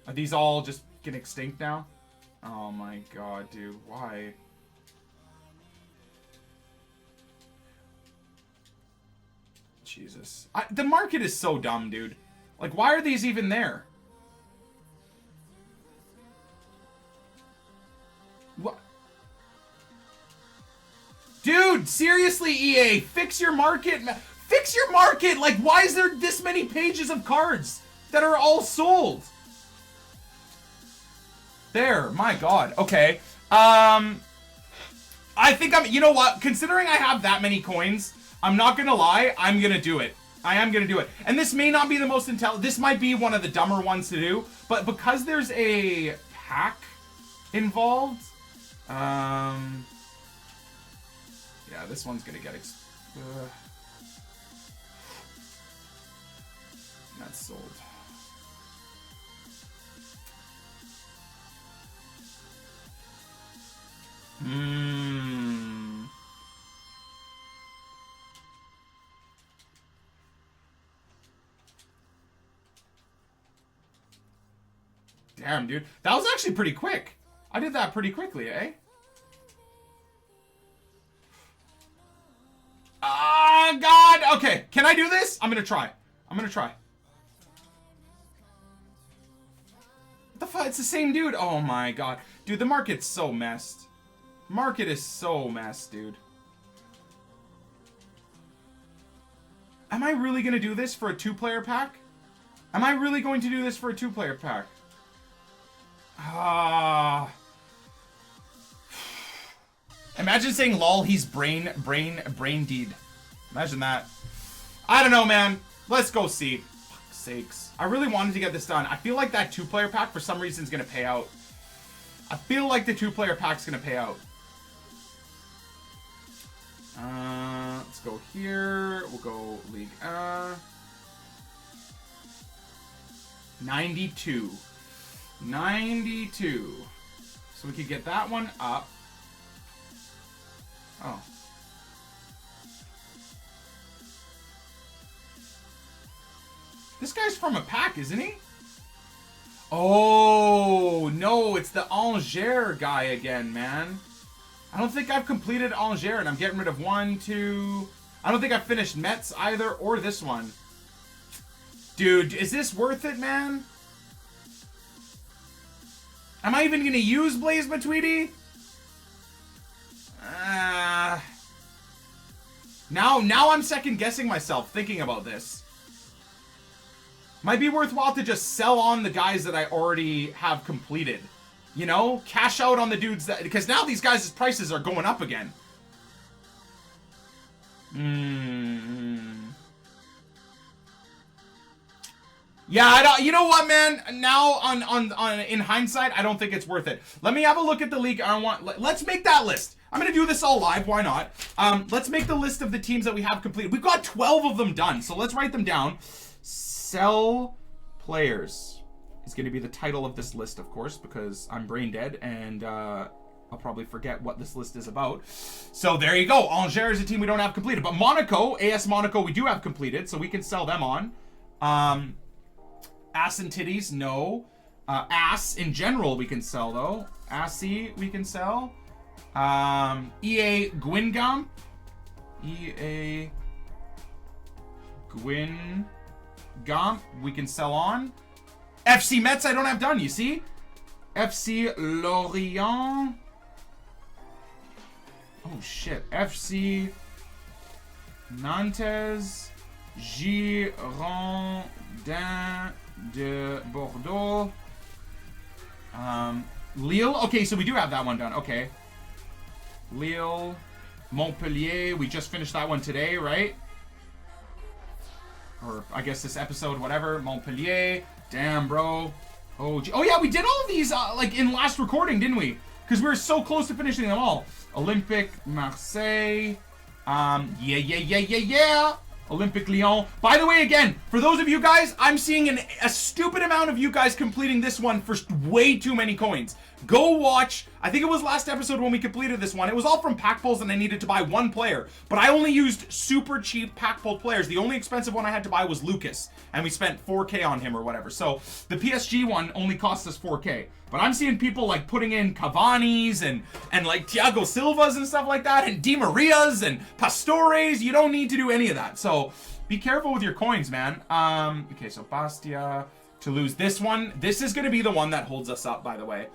Are these all just getting extinct now? Oh my god, dude. Why? Jesus. The market is so dumb, dude. Like, why are these even there? What? Dude, seriously, EA, fix your market. Fix fix your market. Like, why is there this many pages of cards that are all sold? There, my God. Okay. I think you know what? Considering I have that many coins, I'm not gonna lie, I'm gonna do it. I am gonna do it. And this may not be the most this might be one of the dumber ones to do, but because there's a pack involved, yeah, this one's gonna get that's sold. Damn, dude. That was actually pretty quick. I did that pretty quickly, eh? Ah, God. Okay, can I do this? I'm gonna try. I'm gonna try. What the fuck? It's the same dude. Oh my God. Dude, the market's so messed. Market is so messed, dude. Am I really gonna do this for a 2-player pack? Am I really going to do this for a 2-player pack? Ah. Imagine saying lol, he's brain deed. Imagine that. I don't know, man. Let's go see. Fuck's sakes. I really wanted to get this done. I feel like that 2-player pack for some reason is gonna pay out. I feel like the 2-player pack's gonna pay out. Let's go here. We'll go League 92. 92. So we could get that one up. Oh. This guy's from a pack, isn't he? Oh, no, it's the Angers guy again, man. I don't think I've completed Angers, and I'm getting rid of 1, 2... I don't think I've finished Metz either, or this one. Dude, is this worth it, man? Am I even going to use Blaze Matuidi? Now I'm second-guessing myself thinking about this. Might be worthwhile to just sell on the guys that I already have completed. You know? Cash out on the dudes that... Because now these guys' prices are going up again. Yeah, I don't... You know what, man? Now, in hindsight, I don't think it's worth it. Let me have a look at the league. Let's make that list. I'm going to do this all live. Why not? Let's make the list of the teams that we have completed. We've got 12 of them done, so let's write them down. Sell players is going to be the title of this list, of course, because I'm brain dead and I'll probably forget what this list is about. So there you go. Angers is a team we don't have completed, but Monaco, AS Monaco, we do have completed, so we can sell them on. Ass and Titties, no. Ass in general we can sell though. Assy we can sell. EA Gwingam. EA Gwingam we can sell on. FC Metz I don't have done, you see? FC Lorient. Oh shit. FC Nantes. Girondin de Bordeaux. Lille. Okay, so we do have that one done. Okay. Lille. Montpellier. We just finished that one today, right? Or I guess this episode, whatever. Montpellier. Damn, bro. Oh yeah, we did all of these like in last recording, didn't we? Because we were so close to finishing them all. Olympique Marseille. Yeah. Olympique Lyon. By the way, again, for those of you guys, I'm seeing a stupid amount of you guys completing this one for way too many coins. Go watch. I think it was last episode when we completed this one. It was all from pack pulls and I needed to buy one player. But I only used super cheap pack pull players. The only expensive one I had to buy was Lucas. And we spent 4K on him or whatever. So the PSG one only cost us 4K. But I'm seeing people like putting in Cavani's and like Thiago Silva's and stuff like that. And Di Maria's and Pastores. You don't need to do any of that. So be careful with your coins, man. Okay, so Bastia... To lose this one. This is going to be the one that holds us up, by the way.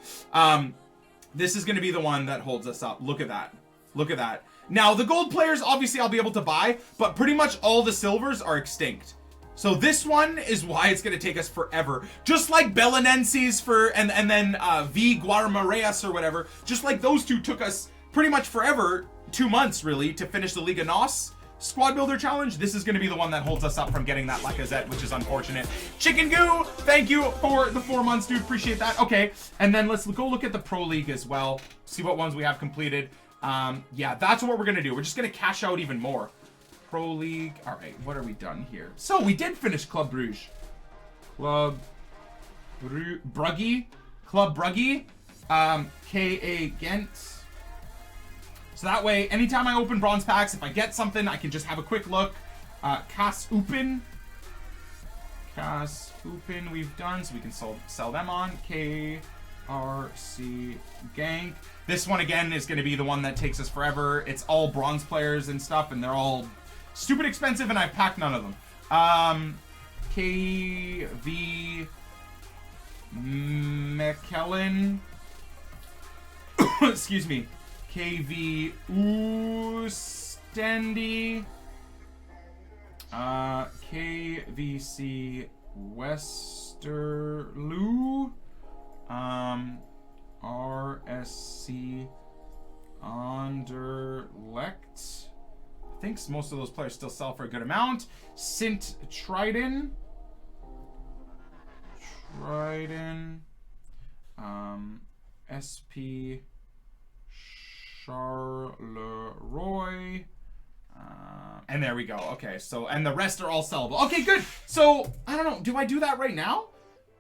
This is going to be the one that holds us up. Look at that. Look at that. Now, the gold players, obviously, I'll be able to buy, but pretty much all the silvers are extinct. So this one is why it's going to take us forever. Just like Belenenses and then V Guarmareas or whatever, just like those two took us pretty much forever, 2 months really, to finish the Liga NOS Squad Builder Challenge. This is going to be the one that holds us up from getting that Lacazette, which is unfortunate. Chicken Goo, thank you for the 4 months, dude. Appreciate that. Okay, and then let's go look at the Pro League as well. See what ones we have completed. Yeah, that's what we're going to do. We're just going to cash out even more. Pro League. All right, what are we done here? So we did finish Club Brugge. Brugge. Club Brugge. KA Ghent. So that way, anytime I open bronze packs, if I get something, I can just have a quick look. Kas Open we've done, so we can sell them on. KRC Gank. This one, again, is going to be the one that takes us forever. It's all bronze players and stuff, and they're all stupid expensive, and I've packed none of them. KV McKellen. Excuse me. KV Oostendi. KVC Westerloo. RSC Anderlecht. I think most of those players still sell for a good amount. Sint Trident. SP Charleroi. And there we go. Okay, so, and the rest are all sellable. Okay, good. So, I don't know. Do I do that right now?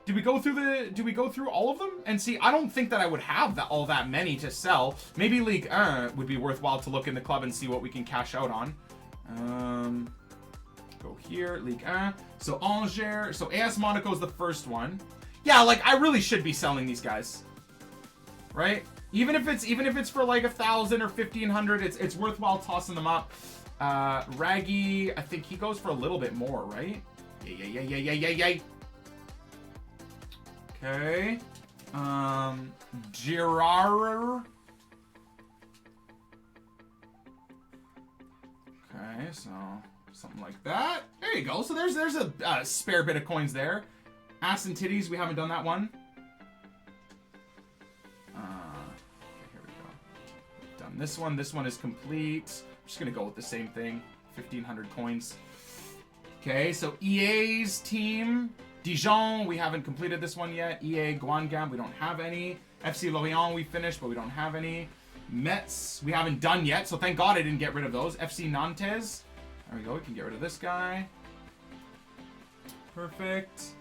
Do we go through all of them? And see, I don't think that I would have all that many to sell. Maybe Ligue 1 would be worthwhile to look in the club and see what we can cash out on. Go here, Ligue 1. So Angers. So AS Monaco is the first one. Yeah, like I really should be selling these guys, right? Even if it's for like 1,000 or 1,500, it's worthwhile tossing them up. Raggy, I think he goes for a little bit more, right? Yeah. Okay. Girard. Okay, so something like that. There you go. So there's a spare bit of coins there. Ass and titties, we haven't done that one. Here we go. We've done this one. This one is complete. I'm just gonna go with the same thing. 1,500 coins. Okay, so EA's team. Dijon, we haven't completed this one yet. EA Guangam, we don't have any. FC Lorient, we finished, but we don't have any. Metz, we haven't done yet, so thank God I didn't get rid of those. FC Nantes, there we go, we can get rid of this guy. Perfect.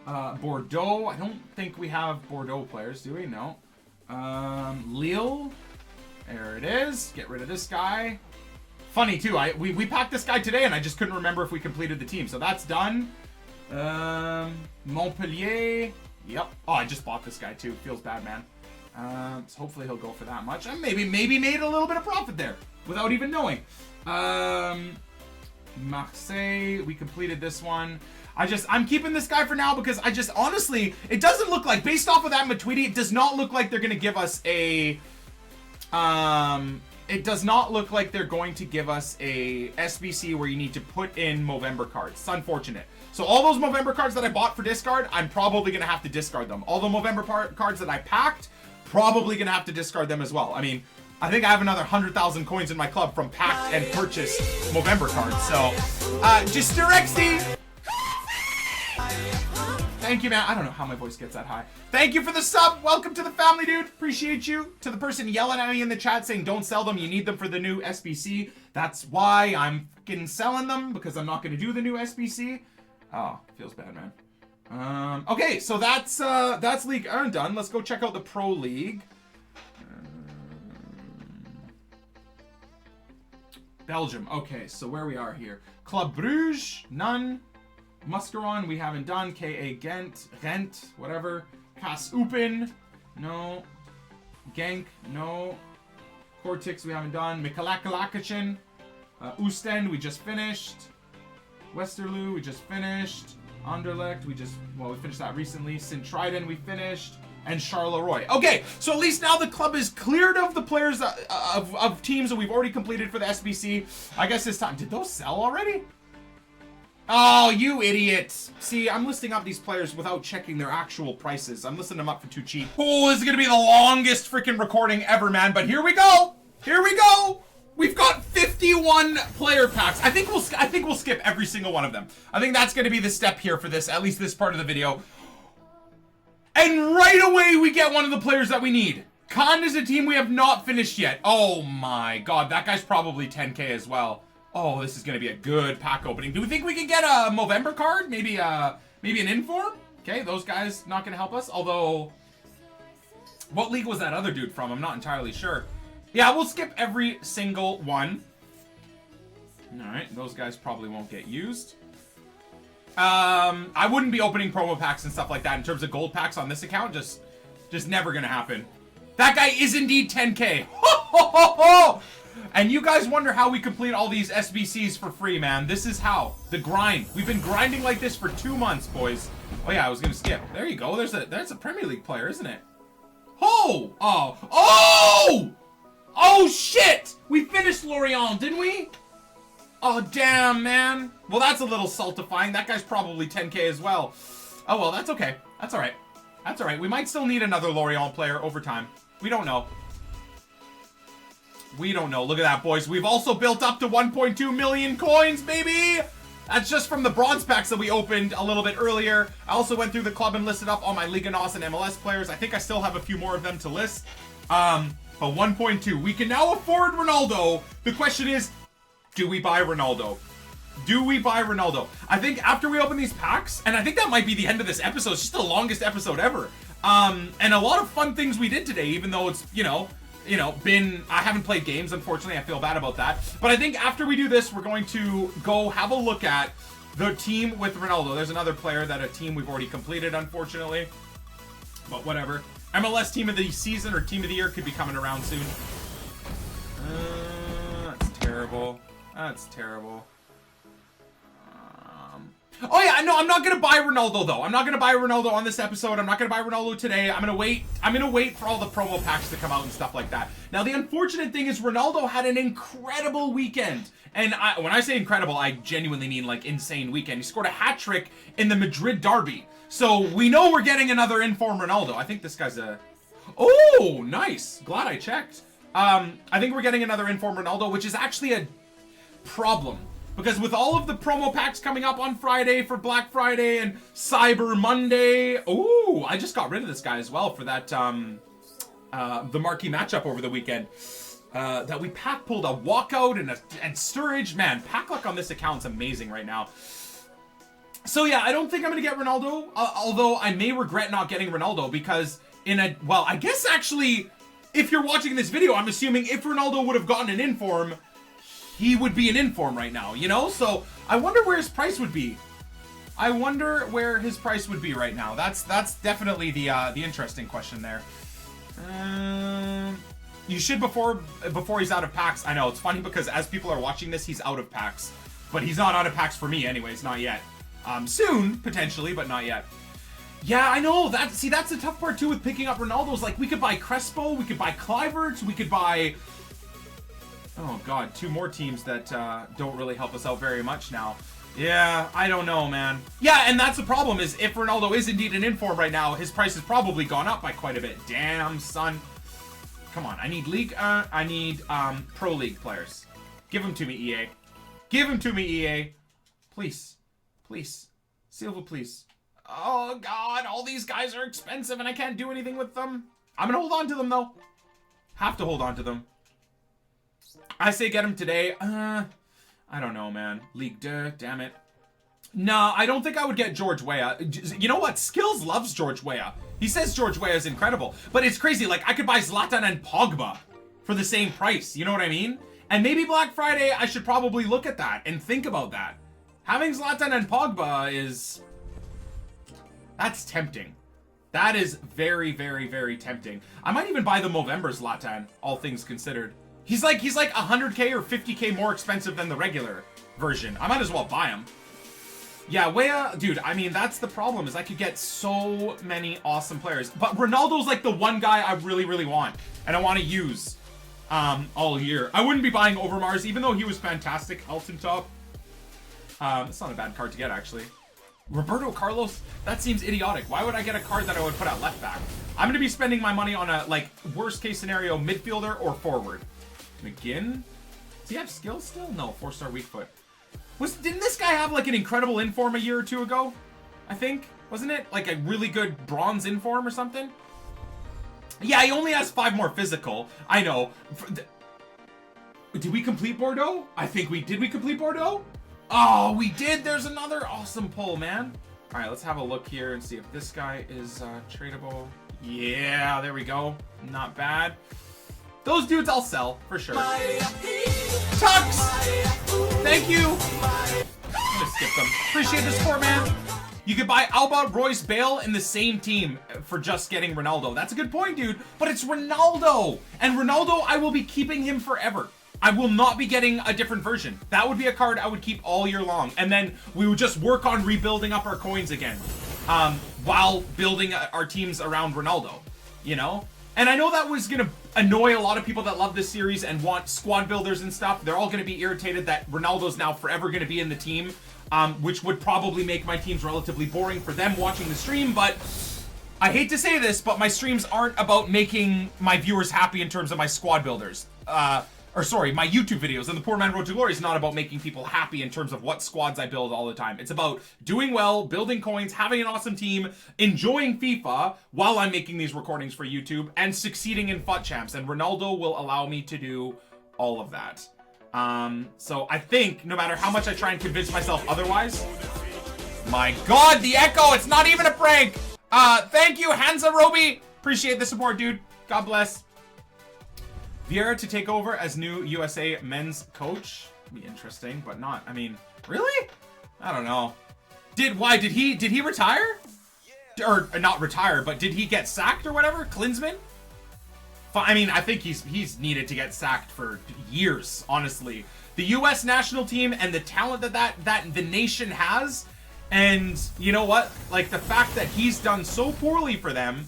Bordeaux, I don't think we have Bordeaux players, do we? No. Lille, there it is. Get rid of this guy. Funny too, we packed this guy today and I just couldn't remember if we completed the team, so that's done. Montpellier. Yep. Oh, I just bought this guy too. Feels bad, man. So hopefully he'll go for that much. And maybe made a little bit of profit there without even knowing. Marseille. We completed this one. I'm keeping this guy for now because honestly, it doesn't look like, based off of that Matuidi, it does not look like they're going to give us a, it does not look like they're going to give us a SBC where you need to put in Movember cards. It's unfortunate. So all those Movember cards that I bought for discard, I'm probably going to have to discard them. All the Movember cards that I packed, probably going to have to discard them as well. I mean, I think I have another 100,000 coins in my club from packed and purchased Movember cards. So, just XD. Thank you, man. I don't know how my voice gets that high. Thank you for the sub. Welcome to the family, dude. Appreciate you. To the person yelling at me in the chat saying don't sell them, you need them for the new SBC. That's why I'm fucking selling them, because I'm not going to do the new SBC. Oh, feels bad, man. Okay, so that's League 1 done. Let's go check out the Pro League. Belgium. Okay, so where we are here. Club Brugge, none. Muscaron, we haven't done. KA Ghent, whatever. Kas Open, no. Genk, no. Cortix, we haven't done. Mikalakakachin. Oostend, we just finished. Westerloo, we just finished. Anderlecht, we finished that recently. Sint-Truiden, we finished. and Charleroi. Okay, so at least now the club is cleared of the players of teams that we've already completed for the SBC. I guess this time, did those sell already? Oh, you idiots. See, I'm listing up these players without checking their actual prices. I'm listing them up for too cheap. Oh, this is going to be the longest freaking recording ever, man. But here we go. Here we go. We've got 51 player packs. I think we'll skip every single one of them. I think that's going to be the step here for this, at least this part of the video. And right away, we get one of the players that we need. Khan is a team we have not finished yet. Oh my god, that guy's probably 10k as well. Oh, this is going to be a good pack opening. Do we think we can get a Movember card? Maybe an Inform? Okay, those guys not going to help us. Although, what league was that other dude from? I'm not entirely sure. Yeah, we'll skip every single one. Alright, those guys probably won't get used. I wouldn't be opening promo packs and stuff like that in terms of gold packs on this account. Just never gonna happen. That guy is indeed 10k. Ho, ho, ho, ho! And you guys wonder how we complete all these SBCs for free, man. This is how. The grind. We've been grinding like this for 2 months, boys. Oh yeah, I was gonna skip. There you go. That's a Premier League player, isn't it? Oh! Oh! Oh! Oh shit! We finished Lorient, didn't we? Oh damn, man. Well, that's a little saltifying. That guy's probably 10k as well. Oh well, that's okay. That's alright. That's alright. We might still need another Lorient player over time. We don't know. We don't know. Look at that, boys. We've also built up to 1.2 million coins, baby! That's just from the bronze packs that we opened a little bit earlier. I also went through the club and listed up all my Liga NOS and MLS players. I think I still have a few more of them to list. But 1.2. We can now afford Ronaldo. The question is, do we buy Ronaldo? Do we buy Ronaldo? I think after we open these packs, and I think that might be the end of this episode. It's just the longest episode ever. And a lot of fun things we did today, even though it's, I haven't played games, unfortunately. I feel bad about that. But I think after we do this, we're going to go have a look at the team with Ronaldo. There's another player that a team we've already completed, unfortunately. But whatever. MLS team of the season or team of the year could be coming around soon. That's terrible. That's terrible. Oh yeah, no, I'm not gonna buy Ronaldo though. I'm not gonna buy Ronaldo on this episode. I'm not gonna buy Ronaldo today. I'm gonna wait for all the promo packs to come out and stuff like that. Now the unfortunate thing is Ronaldo had an incredible weekend. And when I say incredible, I genuinely mean like insane weekend. He scored a hat-trick in the Madrid derby. So we know we're getting another inform Ronaldo. I think this guy's a... Oh, nice. Glad I checked. I think we're getting another inform Ronaldo, which is actually a problem. Because with all of the promo packs coming up on Friday for Black Friday and Cyber Monday... Oh, I just got rid of this guy as well for that, the marquee matchup over the weekend. That we pack pulled a walkout and Sturridge. Man, pack luck on this account's amazing right now. So yeah, I don't think I'm going to get Ronaldo. Although I may regret not getting Ronaldo because well, I guess actually, if you're watching this video, I'm assuming if Ronaldo would have gotten an inform, he would be an inform right now, So I wonder where his price would be. I wonder where his price would be right now. That's definitely the interesting question there. You should before he's out of packs. I know it's funny because as people are watching this, he's out of packs, but he's not out of packs for me, anyways. Not yet. Soon potentially, but not yet. Yeah, I know. That's the tough part too with picking up Ronaldo's. Like we could buy Crespo, we could buy Kluivert, we could buy. Oh god, 2 more teams that don't really help us out very much now. Yeah, I don't know, man. Yeah, and that's the problem is if Ronaldo is indeed an inform right now, his price has probably gone up by quite a bit. Damn, son. Come on, I need league. I need pro league players. Give them to me, EA. Give them to me, EA. Please, please, Silva, please. Oh god, all these guys are expensive and I can't do anything with them. I'm gonna hold on to them though. Have to hold on to them. I say get him today. I don't know, man. League 2, damn it. No, I don't think I would get George Weah. You know what? Skills loves George Weah. He says George Weah is incredible. But it's crazy. Like, I could buy Zlatan and Pogba for the same price. You know what I mean? And maybe Black Friday, I should probably look at that and think about that. Having Zlatan and Pogba is... That's tempting. That is very, very, very tempting. I might even buy the Movember Zlatan, all things considered. He's like 100k or 50k more expensive than the regular version. I might as well buy him. Yeah, Weah, dude, I mean, that's the problem, is I could get so many awesome players. But Ronaldo's like the one guy I really, really want, and I want to use all year. I wouldn't be buying Overmars, even though he was fantastic. Elton Top. It's not a bad card to get, actually. Roberto Carlos, that seems idiotic. Why would I get a card that I would put at left back? I'm going to be spending my money on a, like, worst case scenario, midfielder or forward. McGinn? Does he have skills still? No, 4-star weak foot. Didn't this guy have, like, an incredible inform a year or two ago? I think. Wasn't it? Like, a really good bronze inform or something? Yeah, he only has 5 more physical. I know. Did we complete Bordeaux? I think we did. We complete Bordeaux? Oh, we did. There's another awesome pull, man. All right, let's have a look here and see if this guy is tradable. Yeah, there we go. Not bad. Those dudes I'll sell for sure. Tux! Thank you. I'm gonna skip them. Appreciate the support, man. You could buy Alba, Royce, Bale in the same team for just getting Ronaldo. That's a good point, dude. But it's Ronaldo. And Ronaldo, I will be keeping him forever. I will not be getting a different version. That would be a card I would keep all year long. And then we would just work on rebuilding up our coins again while building our teams around Ronaldo, you know? And I know that was going to annoy a lot of people that love this series and want squad builders and stuff. They're all going to be irritated that Ronaldo's now forever going to be in the team, which would probably make my teams relatively boring for them watching the stream. But I hate to say this, but my streams aren't about making my viewers happy in terms of my squad builders. Or sorry, my YouTube videos and the Poor Man Road to Glory is not about making people happy in terms of what squads I build all the time. It's about doing well, building coins, having an awesome team, enjoying FIFA while I'm making these recordings for YouTube, and succeeding in FUT Champs. And Ronaldo will allow me to do all of that. So I think no matter how much I try and convince myself otherwise, my God, the echo, it's not even a prank. Thank you, Hansa Roby. Appreciate the support, dude. God bless. Vieira to take over as new USA men's coach. Be interesting, but not. I mean, really? I don't know. Did he retire? Or not retire, but did he get sacked or whatever? Klinsmann? I mean, I think he's needed to get sacked for years, honestly. The US national team and the talent that the nation has, and you know what? Like the fact that he's done so poorly for them,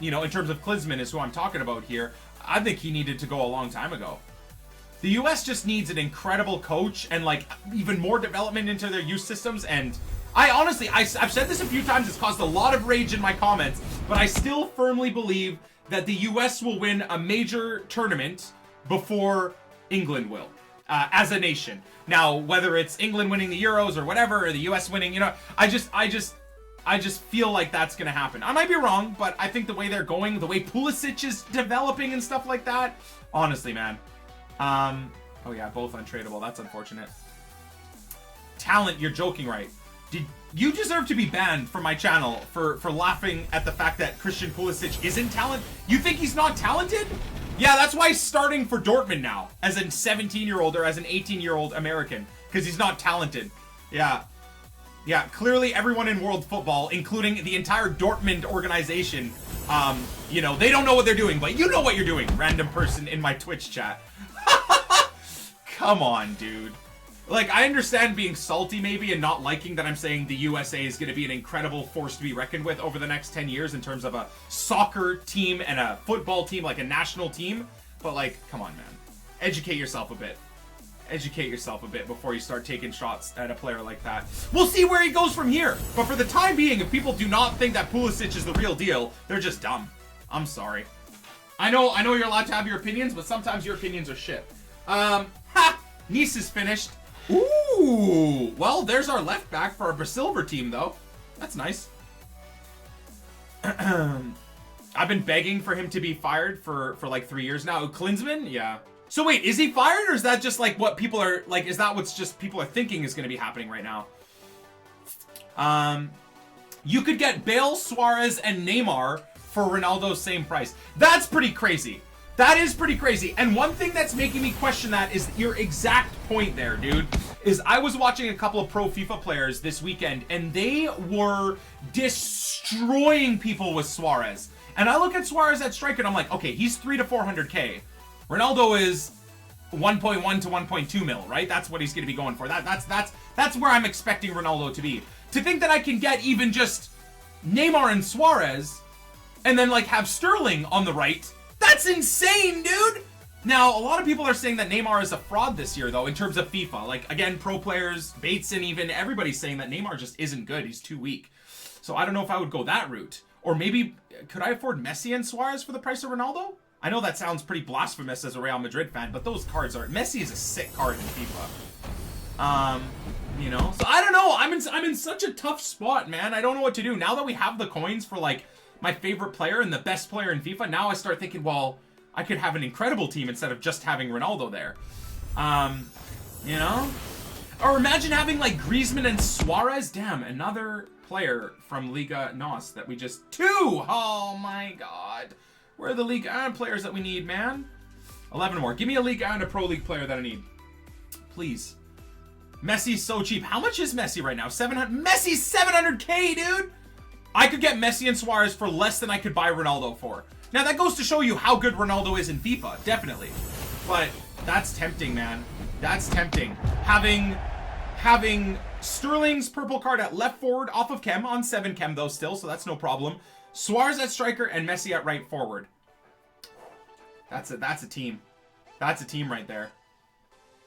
you know, in terms of Klinsmann is who I'm talking about here. I think he needed to go a long time ago. The US just needs an incredible coach and like even more development into their youth systems. And I honestly, I've said this a few times, it's caused a lot of rage in my comments, but I still firmly believe that the US will win a major tournament before England will, as a nation. Now, whether it's England winning the Euros or whatever, or the US winning, you know, I just feel like that's going to happen. I might be wrong, but I think the way they're going, the way Pulisic is developing and stuff like that, honestly, man. Oh yeah, both untradeable. That's unfortunate. Talent, you're joking, right? You deserve to be banned from my channel for laughing at the fact that Christian Pulisic isn't talented. You think he's not talented? Yeah, that's why he's starting for Dortmund now as a 17-year-old or as an 18-year-old American, because he's not talented. Yeah. Yeah, clearly everyone in world football, including the entire Dortmund organization, you know, they don't know what they're doing, but you know what you're doing, random person in my Twitch chat. Come on, dude. Like, I understand being salty maybe and not liking that I'm saying the USA is going to be an incredible force to be reckoned with over the next 10 years in terms of a soccer team and a football team, like a national team. But, like, come on, man. Educate yourself a bit. Educate yourself a bit before you start taking shots at a player like that. We'll see where he goes from here. But for the time being, if people do not think that Pulisic is the real deal, they're just dumb. I'm sorry. I know you're allowed to have your opinions, but sometimes your opinions are shit. Nice is finished. Ooh, well, there's our left back for our Brasilver team, though. That's nice. I've been begging for him to be fired for like 3 years now. Klinsmann? Yeah. So wait, is he fired, or is that just like what people are like? Is that what's just people are thinking is going to be happening right now? You could get Bale, Suarez, and Neymar for Ronaldo's same price. That's pretty crazy. That is pretty crazy. And one thing that's making me question that is your exact point there, dude. Is I was watching a couple of pro FIFA players this weekend, and they were destroying people with Suarez. And I look at Suarez at striker, and I'm like, okay, he's 300 to 400K. Ronaldo is 1.1 to 1.2 mil, right? That's what he's going to be going for. That's where I'm expecting Ronaldo to be. To think that I can get even just Neymar and Suarez, and then like have Sterling on the right, that's insane, dude! Now, a lot of people are saying that Neymar is a fraud this year, though, in terms of FIFA. Like, again, pro players, Bateson even, everybody's saying that Neymar just isn't good. He's too weak. So I don't know if I would go that route. Or maybe, could I afford Messi and Suarez for the price of Ronaldo? I know that sounds pretty blasphemous as a Real Madrid fan, but those cards are... Messi is a sick card in FIFA. You know? So I don't know. I'm in such a tough spot, man. I don't know what to do. Now that we have the coins for, like, my favorite player and the best player in FIFA, now I start thinking, well, I could have an incredible team instead of just having Ronaldo there. You know? Or imagine having, like, Griezmann and Suarez. Damn, another player from Liga NOS that we just... 2! Oh, my God. Where are the Liga 1 players that we need, man? 11 more. Give me a Liga 1 and a Pro League player that I need. Please. Messi's so cheap. How much is Messi right now? 700... Messi's 700k, dude! I could get Messi and Suarez for less than I could buy Ronaldo for. Now, that goes to show you how good Ronaldo is in FIFA, definitely. But that's tempting, man. That's tempting. Having Sterling's purple card at left forward off of Chem, on 7 Chem though still, so that's no problem. Suarez at striker and Messi at right forward. That's a team. That's a team right there.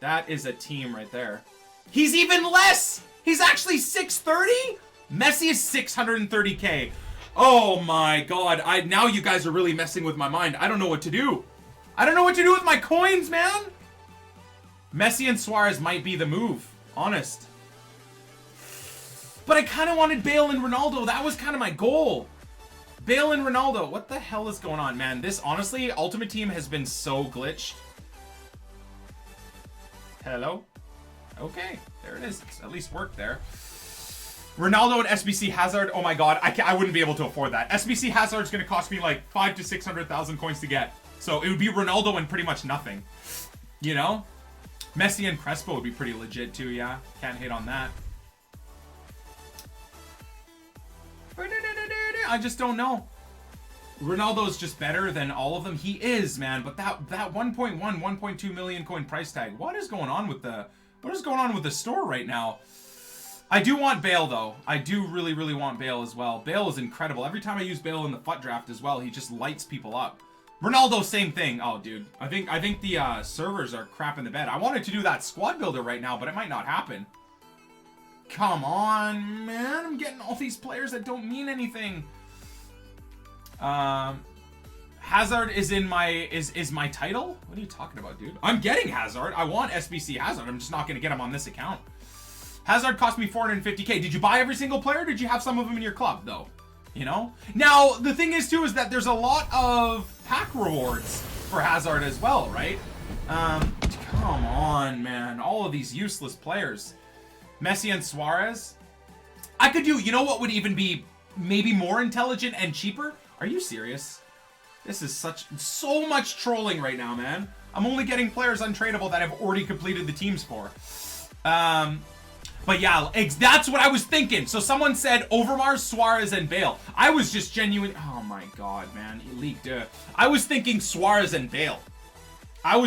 That is a team right there. He's even less! He's actually 630? Messi is 630k. Oh my God. Now you guys are really messing with my mind. I don't know what to do. I don't know what to do with my coins, man. Messi and Suarez might be the move. Honest. But I kind of wanted Bale and Ronaldo. That was kind of my goal. Bale and Ronaldo. What the hell is going on, man? This, honestly, Ultimate Team has been so glitched. Hello? Okay. There it is. It's at least worked there. Ronaldo and SBC Hazard. Oh my God, I wouldn't be able to afford that. SBC Hazard's going to cost me like 500 to 600,000 coins to get. So it would be Ronaldo and pretty much nothing. You know? Messi and Crespo would be pretty legit too, yeah. Can't hate on that. I just don't know. Ronaldo's just better than all of them. He is, man. But that 1.1, 1.2 million coin price tag. What is going on with the store right now? I do want Bale, though. I do really, really want Bale as well. Bale is incredible. Every time I use Bale in the FUT draft as well, he just lights people up. Ronaldo, same thing. Oh, dude. I think the servers are crap in the bed. I wanted to do that squad builder right now, but it might not happen. Come on, man. I'm getting all these players that don't mean anything. Hazard is in my is my title? What are you talking about, dude? I'm getting Hazard. I want SBC Hazard. I'm just not going to get him on this account. Hazard cost me 450k. Did you buy every single player? Or did you have some of them in your club, though? You know? Now, the thing is, too, is that there's a lot of pack rewards for Hazard as well, right? Come on, man. All of these useless players. Messi and Suarez. I could do, you know what would even be maybe more intelligent and cheaper? Are you serious? This is so much trolling right now, man. I'm only getting players untradeable that I've already completed the teams for. But yeah, that's what I was thinking. So someone said Overmars, Suarez, and Bale. I was just genuine. Oh my God, man. He leaked. I was thinking Suarez and Bale. And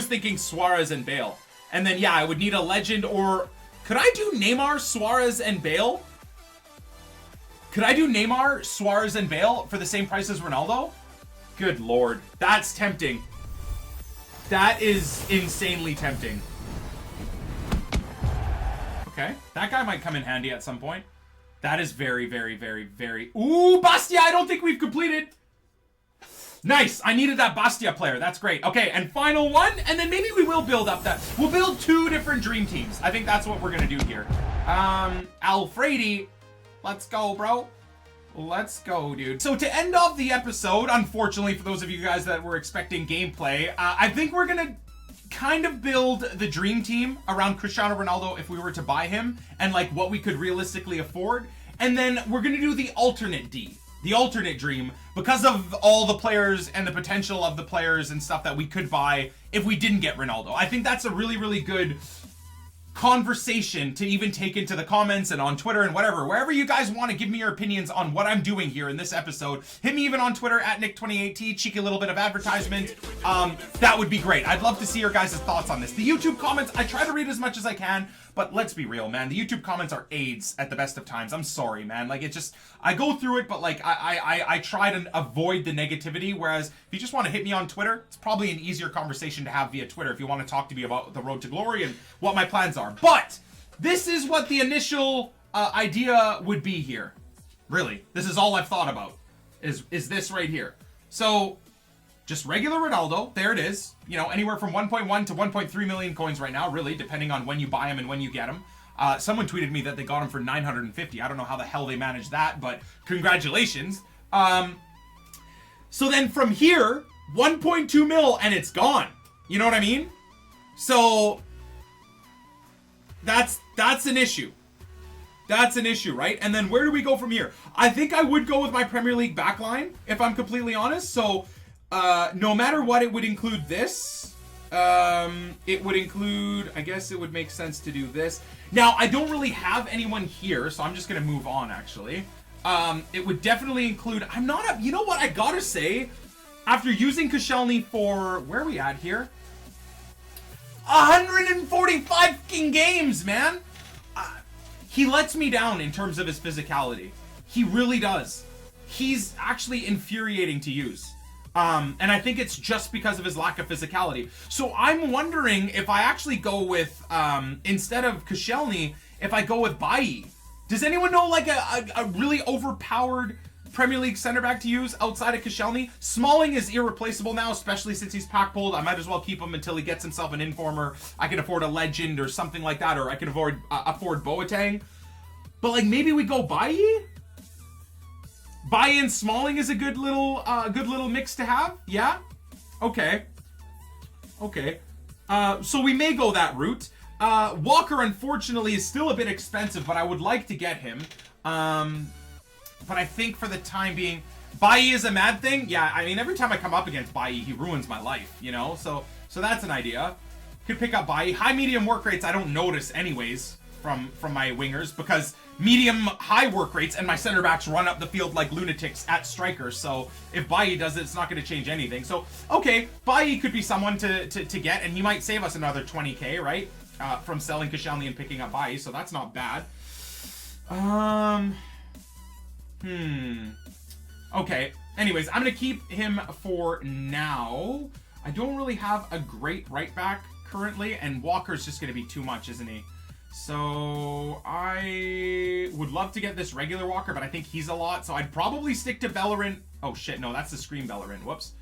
then, yeah, I would need a legend or... Could I do Neymar, Suarez, and Bale? Could I do Neymar, Suarez, and Bale for the same price as Ronaldo? Good Lord. That's tempting. That is insanely tempting. Okay, that guy might come in handy at some point. That is very, very, very, very... Ooh, Bastia, I don't think we've completed. Nice, I needed that Bastia player. That's great. Okay, and final one, and then maybe we will build up that. We'll build 2 different dream teams. I think that's what we're going to do here. Alfredi, let's go, bro. Let's go, dude. So to end off the episode, unfortunately, for those of you guys that were expecting gameplay, I think we're going to kind of build the dream team around Cristiano Ronaldo if we were to buy him and like what we could realistically afford. And then we're going to do the alternate D, the alternate dream, because of all the players and the potential of the players and stuff that we could buy if we didn't get Ronaldo. I think that's a really, really good conversation to even take into the comments and on Twitter and whatever, wherever you guys want to give me your opinions on what I'm doing here in this episode. Hit me even on Twitter at Nick28T, cheeky little bit of advertisement. That would be great. I'd love to see your guys' thoughts on this. The YouTube comments, I try to read as much as I can, but let's be real, man. The YouTube comments are AIDS at the best of times. I'm sorry, man. Like, it just, I go through it, but like, I try to avoid the negativity. Whereas if you just want to hit me on Twitter, it's probably an easier conversation to have via Twitter if you want to talk to me about the road to glory and what my plans are. But this is what the initial idea would be here. Really, this is all I've thought about, is this right here. So, just regular Ronaldo, there it is. You know, anywhere from 1.1 to 1.3 million coins right now, really, depending on when you buy them and when you get them. Someone tweeted me that they got them for 950. I don't know how the hell they managed that, but congratulations. So then from here, 1.2 mil and it's gone. You know what I mean? So that's an issue. That's an issue, right? And then where do we go from here? I think I would go with my Premier League backline, if I'm completely honest. So no matter what, it would include this. It would include, I guess it would make sense to do this. Now, I don't really have anyone here, so I'm just going to move on, actually. It would definitely include, you know what, I gotta say, after using Koscielny for, where are we at here? 145 fucking games, man! He lets me down in terms of his physicality. He really does. He's actually infuriating to use. And I think it's just because of his lack of physicality. So I'm wondering if I actually go with, instead of Koscielny, if I go with Bailly. Does anyone know like a really overpowered Premier League center back to use outside of Koscielny? Smalling is irreplaceable now, especially since he's pack pulled. I might as well keep him until he gets himself an informer. I can afford a legend or something like that, or I can afford Boateng. But like maybe we go Bailly? Bailly and Smalling is a good little mix to have. Yeah. Okay. So we may go that route. Walker, unfortunately, is still a bit expensive, but I would like to get him. But I think for the time being, Bailly is a mad thing. Yeah, I mean, every time I come up against Bailly, he ruins my life, you know? So that's an idea. Could pick up Bailly. High, medium work rates, I don't notice anyways from my wingers, because medium high work rates and my center backs run up the field like lunatics at strikers. So if Bailly does it, it's not going to change anything. So, okay, Bailly could be someone to get, and he might save us another 20k, right? From selling Koscielny and picking up Bailly, so that's not bad. Okay, anyways, I'm going to keep him for now. I don't really have a great right back currently, and Walker's just going to be too much, isn't he? So I would love to get this regular Walker, but I think he's a lot, so I'd probably stick to Bellerin. Oh shit, no, that's the Scream Bellerin. Whoops.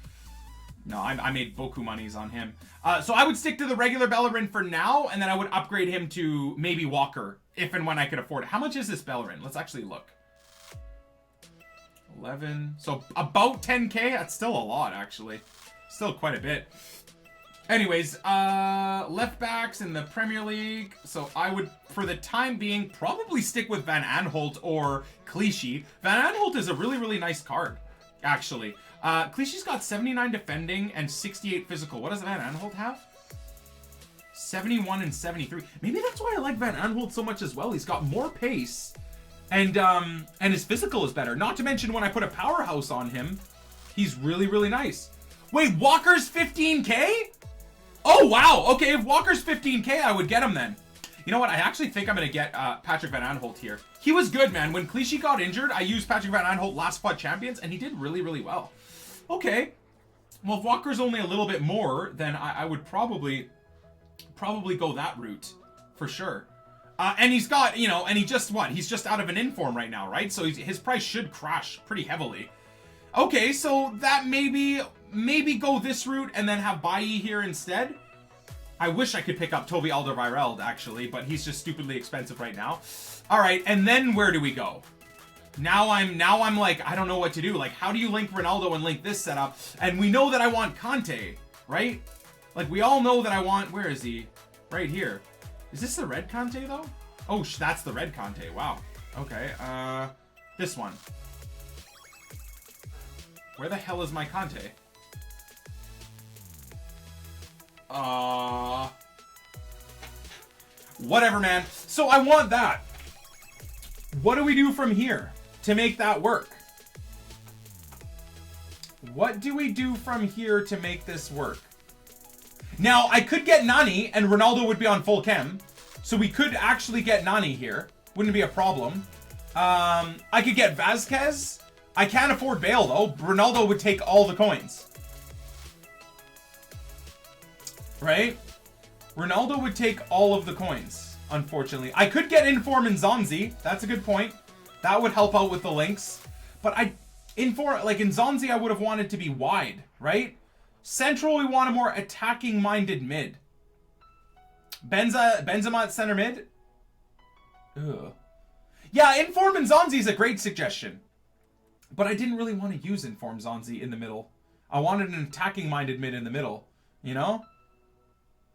No, I made Boku monies on him. So I would stick to the regular Bellerin for now, and then I would upgrade him to maybe Walker, if and when I could afford it. How much is this Bellerin? Let's actually look. 11. So about 10k? That's still a lot, actually. Still quite a bit. Anyways, left backs in the Premier League. So I would, for the time being, probably stick with Van Aanholt or Clichy. Van Aanholt is a really, really nice card, actually. Clichy's got 79 defending and 68 physical. What does Van Aanholt have? 71 and 73. Maybe that's why I like Van Aanholt so much as well. He's got more pace, and his physical is better. Not to mention when I put a powerhouse on him, he's really, really nice. Wait, Walker's 15k? Oh, wow. Okay, if Walker's 15k, I would get him then. You know what? I actually think I'm going to get Patrick Van Aanholt here. He was good, man. When Clichy got injured, I used Patrick Van Aanholt last FUT Champions, and he did really, really well. Okay. Well, if Walker's only a little bit more, then I would probably go that route for sure. And he's got, you know, and he's just out of an inform right now, right? So his price should crash pretty heavily. Okay, so that maybe go this route and then have Bailly here instead. I wish I could pick up Toby Alderweireld, actually, but he's just stupidly expensive right now. All right, and then where do we go? Now I'm like, I don't know what to do. Like, how do you link Ronaldo and link this setup? And we know that I want Conte, right? Like, we all know that I want, where is he? Right here. Is this the red Conte, though? Oh, that's the red Conte. Wow. Okay, this one. Where the hell is my Conte? Whatever, man. So I want that. What do we do from here to make that work? What do we do from here to make this work? Now, I could get Nani, and Ronaldo would be on full chem. So we could actually get Nani here. Wouldn't be a problem. I could get Vasquez. I can't afford Bale, though. Ronaldo would take all the coins. Right? Ronaldo would take all of the coins, unfortunately. I could get Inform and Zonzi. That's a good point. That would help out with the links. But in Zonzi, I would have wanted to be wide, right? Central, we want a more attacking-minded mid. Benzema at center mid? Ugh. Yeah, Inform and Zonzi is a great suggestion. But I didn't really want to use Inform Zonzi in the middle. I wanted an attacking-minded mid in the middle. You know?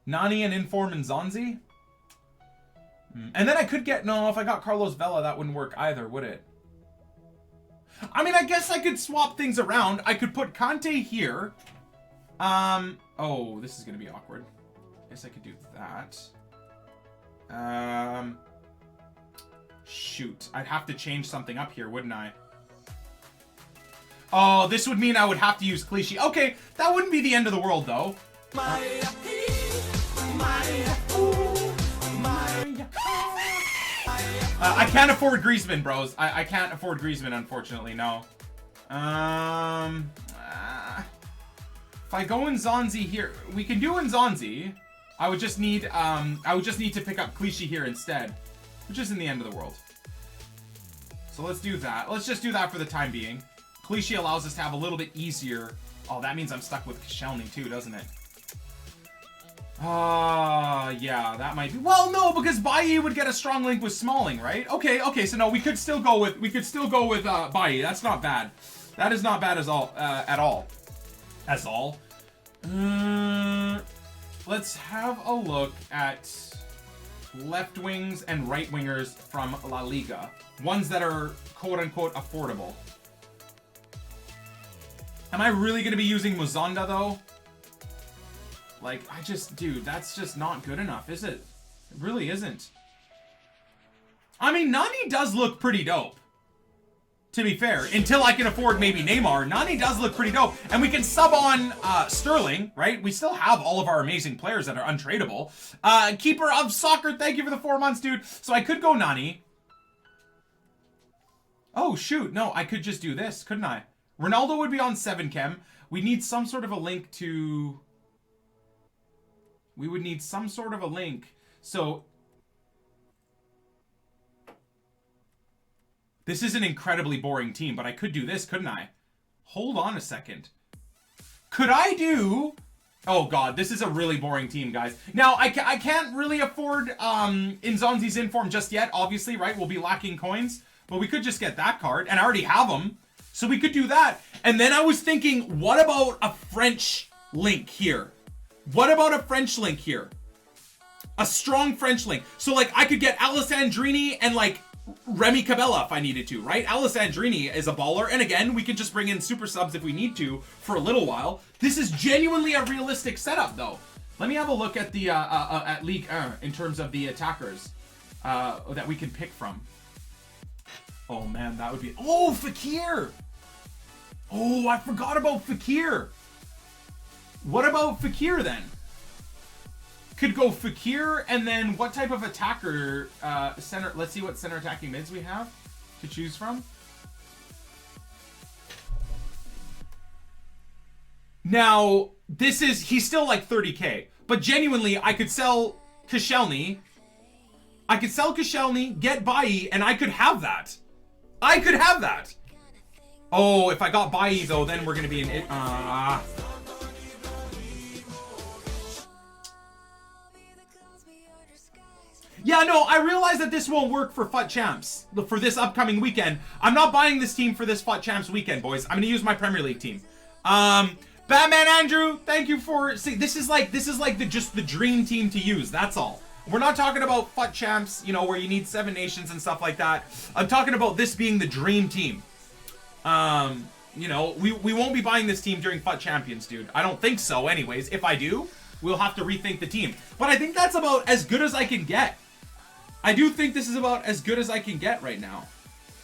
Nani and Inform and Zonzi? And then I could get... No, if I got Carlos Vela, that wouldn't work either, would it? I mean, I guess I could swap things around. I could put Kante here. Oh, this is going to be awkward. I guess I could do that. Shoot. I'd have to change something up here, wouldn't I? Oh, this would mean I would have to use Clichy. Okay, that wouldn't be the end of the world, though. I can't afford Griezmann, bros. I can't afford Griezmann, unfortunately, no. If I go in Zonzi here, we can do in Zonzi. I would just need to pick up Clichy here instead, which isn't the end of the world. So let's do that. Let's just do that for the time being. Clichy allows us to have a little bit easier. Oh, that means I'm stuck with Koscielny too, doesn't it? Yeah, that might be. Well, no, because Bailly would get a strong link with Smalling, right? Okay, so no, we could still go with Bailly. That's not bad. That is not bad at all. Let's have a look at left wings and right wingers from La Liga. Ones that are quote-unquote affordable. Am I really going to be using Muzonda, though? Like, dude, that's just not good enough, is it? It really isn't. I mean, Nani does look pretty dope. To be fair, until I can afford maybe Neymar, Nani does look pretty dope. And we can sub on Sterling, right? We still have all of our amazing players that are untradeable. Keeper of Soccer, thank you for the 4 months, dude. So I could go Nani. Oh, shoot. No, I could just do this, couldn't I? Ronaldo would be on 7 chem. We need some sort of a link to... We would need some sort of a link. So... This is an incredibly boring team, but I could do this, couldn't I? Hold on a second. Could I do... Oh, God, this is a really boring team, guys. Now, I can't really afford Nzonzi's Inform just yet, obviously, right? We'll be lacking coins. But we could just get that card, and I already have them. So we could do that. And then I was thinking, what about a French link here? What about a French link here? A strong French link. So, like, I could get Alessandrini and, like, Remy Cabella if I needed to, right? Alessandrini is a baller. And again, we could just bring in super subs if we need to for a little while. This is genuinely a realistic setup, though. Let me have a look at the at Ligue 1 in terms of the attackers that we can pick from. Oh, man, that would be... Oh, Fekir! Oh, I forgot about Fekir. What about Fekir, then? Could go Fekir, and then what type of attacker center... Let's see what center attacking mids we have to choose from. Now, this is... He's still like 30k. But genuinely, I could sell Koscielny. I could sell Koscielny, get Bailly, and I could have that. I could have that. Oh, if I got Bailly, though, then we're going to be in it. Yeah, no, I realize that this won't work for FUT Champs for this upcoming weekend. I'm not buying this team for this FUT Champs weekend, boys. I'm going to use my Premier League team. Batman Andrew, thank you for... See, this is like just the dream team to use. That's all. We're not talking about FUT Champs, you know, where you need 7 nations and stuff like that. I'm talking about this being the dream team. You know, we won't be buying this team during FUT Champions, dude. I don't think so anyways. If I do, we'll have to rethink the team. But I think that's about as good as I can get. I do think this is about as good as I can get right now.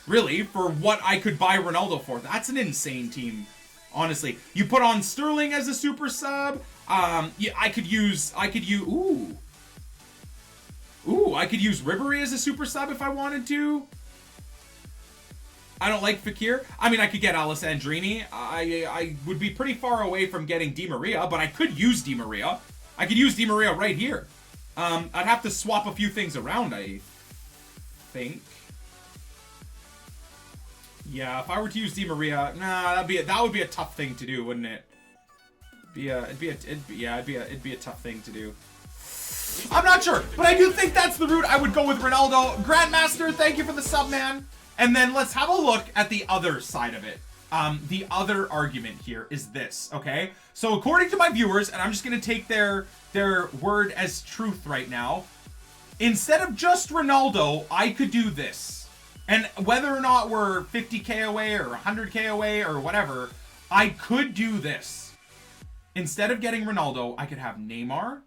Really, for what I could buy Ronaldo for. That's an insane team, honestly. You put on Sterling as a super sub. Yeah, I could use, I could use Ribery as a super sub if I wanted to. I don't like Fekir. I mean, I could get Alessandrini. I would be pretty far away from getting Di Maria, but I could use Di Maria. I could use Di Maria right here. I'd have to swap a few things around, I think. Yeah, if I were to use Di Maria, nah, that would be a tough thing to do, wouldn't it? It'd be a tough thing to do. I'm not sure, but I do think that's the route I would go with Ronaldo. Grandmaster, thank you for the sub, man. And then let's have a look at the other side of it. The other argument here is this, okay? So according to my viewers, and I'm just going to take their word as truth right now, instead of just Ronaldo, I could do this. And whether or not we're 50k away or 100k away or whatever, I could do this. Instead of getting Ronaldo, I could have Neymar.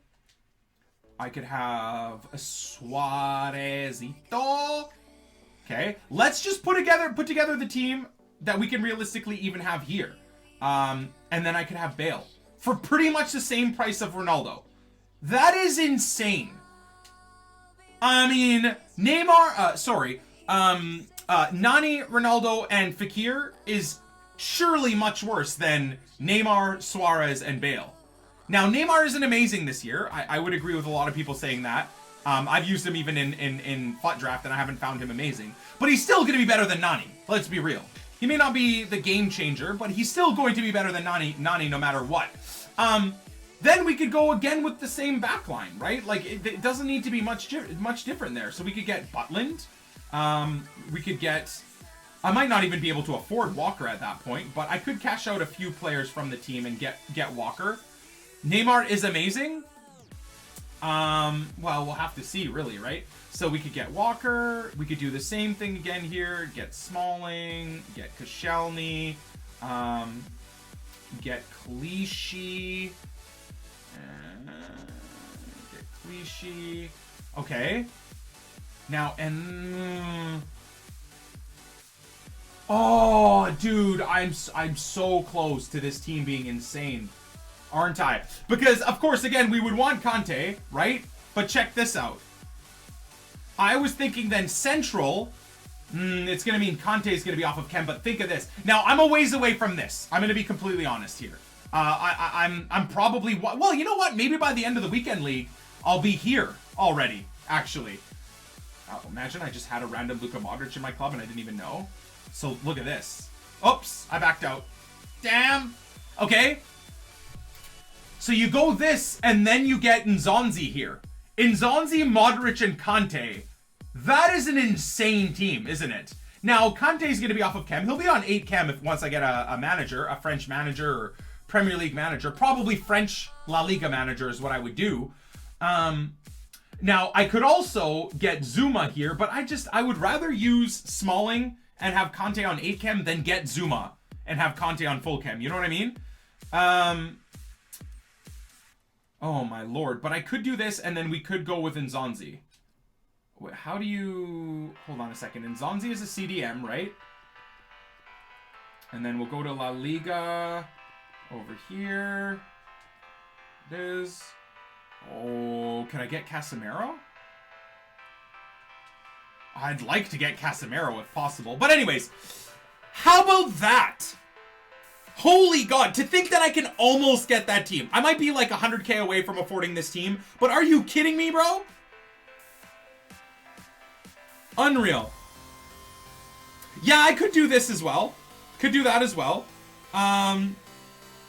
I could have a Suarezito. Okay, let's just put together the team that we can realistically even have here. And then I could have Bale for pretty much the same price of Ronaldo. That is insane. I mean, Nani, Ronaldo, and Fekir is surely much worse than Neymar, Suarez, and Bale. Now, Neymar isn't amazing this year. I would agree with a lot of people saying that. I've used him even in FUT Draft, and I haven't found him amazing. But he's still going to be better than Nani. Let's be real. He may not be the game changer, but he's still going to be better than Nani no matter what. Then we could go again with the same backline, right? Like, it doesn't need to be much different there. So we could get Butland. We could get... I might not even be able to afford Walker at that point, but I could cash out a few players from the team and get Walker. Neymar is amazing. Well, we'll have to see, really, right? So we could get Walker. We could do the same thing again here. Get Smalling. Get Koscielny. Get Clichy. Get Clichy. Okay. Now, and... oh, dude, I'm so close to this team being insane. Aren't I? Because, of course, again, we would want Conte, right? But check this out. I was thinking then central, it's going to mean Conte is going to be off of Kem, but think of this. Now, I'm a ways away from this. I'm going to be completely honest here. I'm probably, well, you know what? Maybe by the end of the weekend league, I'll be here already, actually. Imagine I just had a random Luka Modric in my club and I didn't even know. So, look at this. Oops, I backed out. Damn. Okay. So you go this, and then you get Nzonzi here. Nzonzi, Modric, and Conte. That is an insane team, isn't it? Now, Conte's going to be off of Chem. He'll be on 8 Chem once I get a manager, a French manager, or Premier League manager. Probably French La Liga manager is what I would do. Now, I could also get Zuma here, but I would rather use Smalling and have Conte on 8 Chem than get Zuma and have Conte on full Chem. You know what I mean? Oh my lord. But I could do this, and then we could go with Nzonzi. Wait, how do you... hold on a second. Nzonzi is a CDM, right? And then we'll go to La Liga. Over here. It is. Oh, can I get Casemiro? I'd like to get Casemiro if possible. But anyways, how about that? Holy God, to think that I can almost get that team. I might be like 100k away from affording this team, but are you kidding me, bro? Unreal. Yeah, I could do this as well. Could do that as well.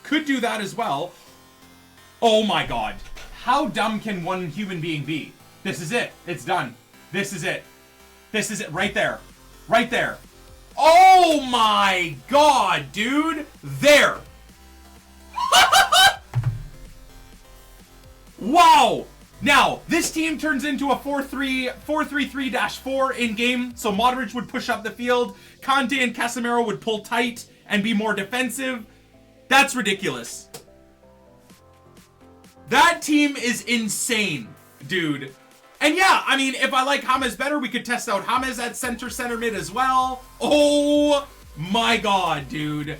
Could do that as well. Oh my God. How dumb can one human being be? This is it. It's done. This is it. This is it right there. Right there. Oh my God, dude. There. Wow. Now, this team turns into a 4-3-3-4 in game. So Modric would push up the field. Conte and Casemiro would pull tight and be more defensive. That's ridiculous. That team is insane, dude. And yeah, I mean, if I like James better, we could test out James at center mid as well. Oh my god, dude.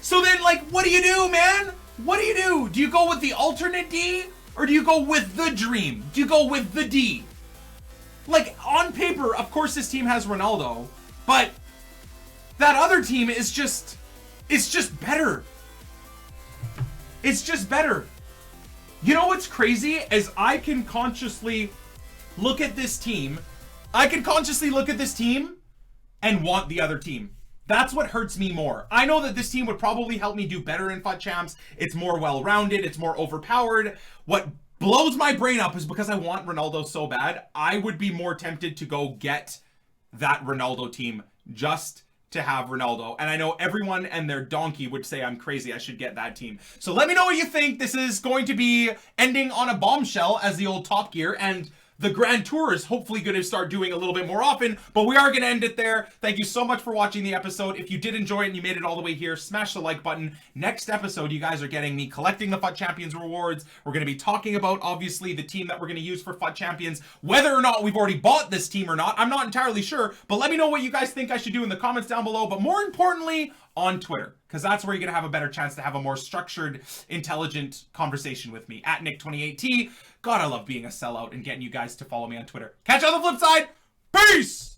So then, like, what do you do, man? What do you do? Do you go with the alternate D? Or do you go with the dream? Do you go with the D? Like, on paper, of course this team has Ronaldo, but that other team is just, it's just better. It's just better. You know what's crazy is I can consciously look at this team. I can consciously look at this team and want the other team. That's what hurts me more. I know that this team would probably help me do better in FUT Champs. It's more well-rounded. It's more overpowered. What blows my brain up is because I want Ronaldo so bad, I would be more tempted to go get that Ronaldo team just to have Ronaldo. And I know everyone and their donkey would say I'm crazy. I should get that team. So let me know what you think. This is going to be ending on a bombshell as the old Top Gear, and the Grand Tour is hopefully going to start doing a little bit more often, but we are going to end it there. Thank you so much for watching the episode. If you did enjoy it and you made it all the way here, smash the like button. Next episode, you guys are getting me collecting the FUT Champions rewards. We're going to be talking about, obviously, the team that we're going to use for FUT Champions. Whether or not we've already bought this team or not, I'm not entirely sure, but let me know what you guys think I should do in the comments down below, but more importantly, on Twitter, because that's where you're going to have a better chance to have a more structured, intelligent conversation with me, at Nick28T. God, I love being a sellout and getting you guys to follow me on Twitter. Catch you on the flip side. Peace!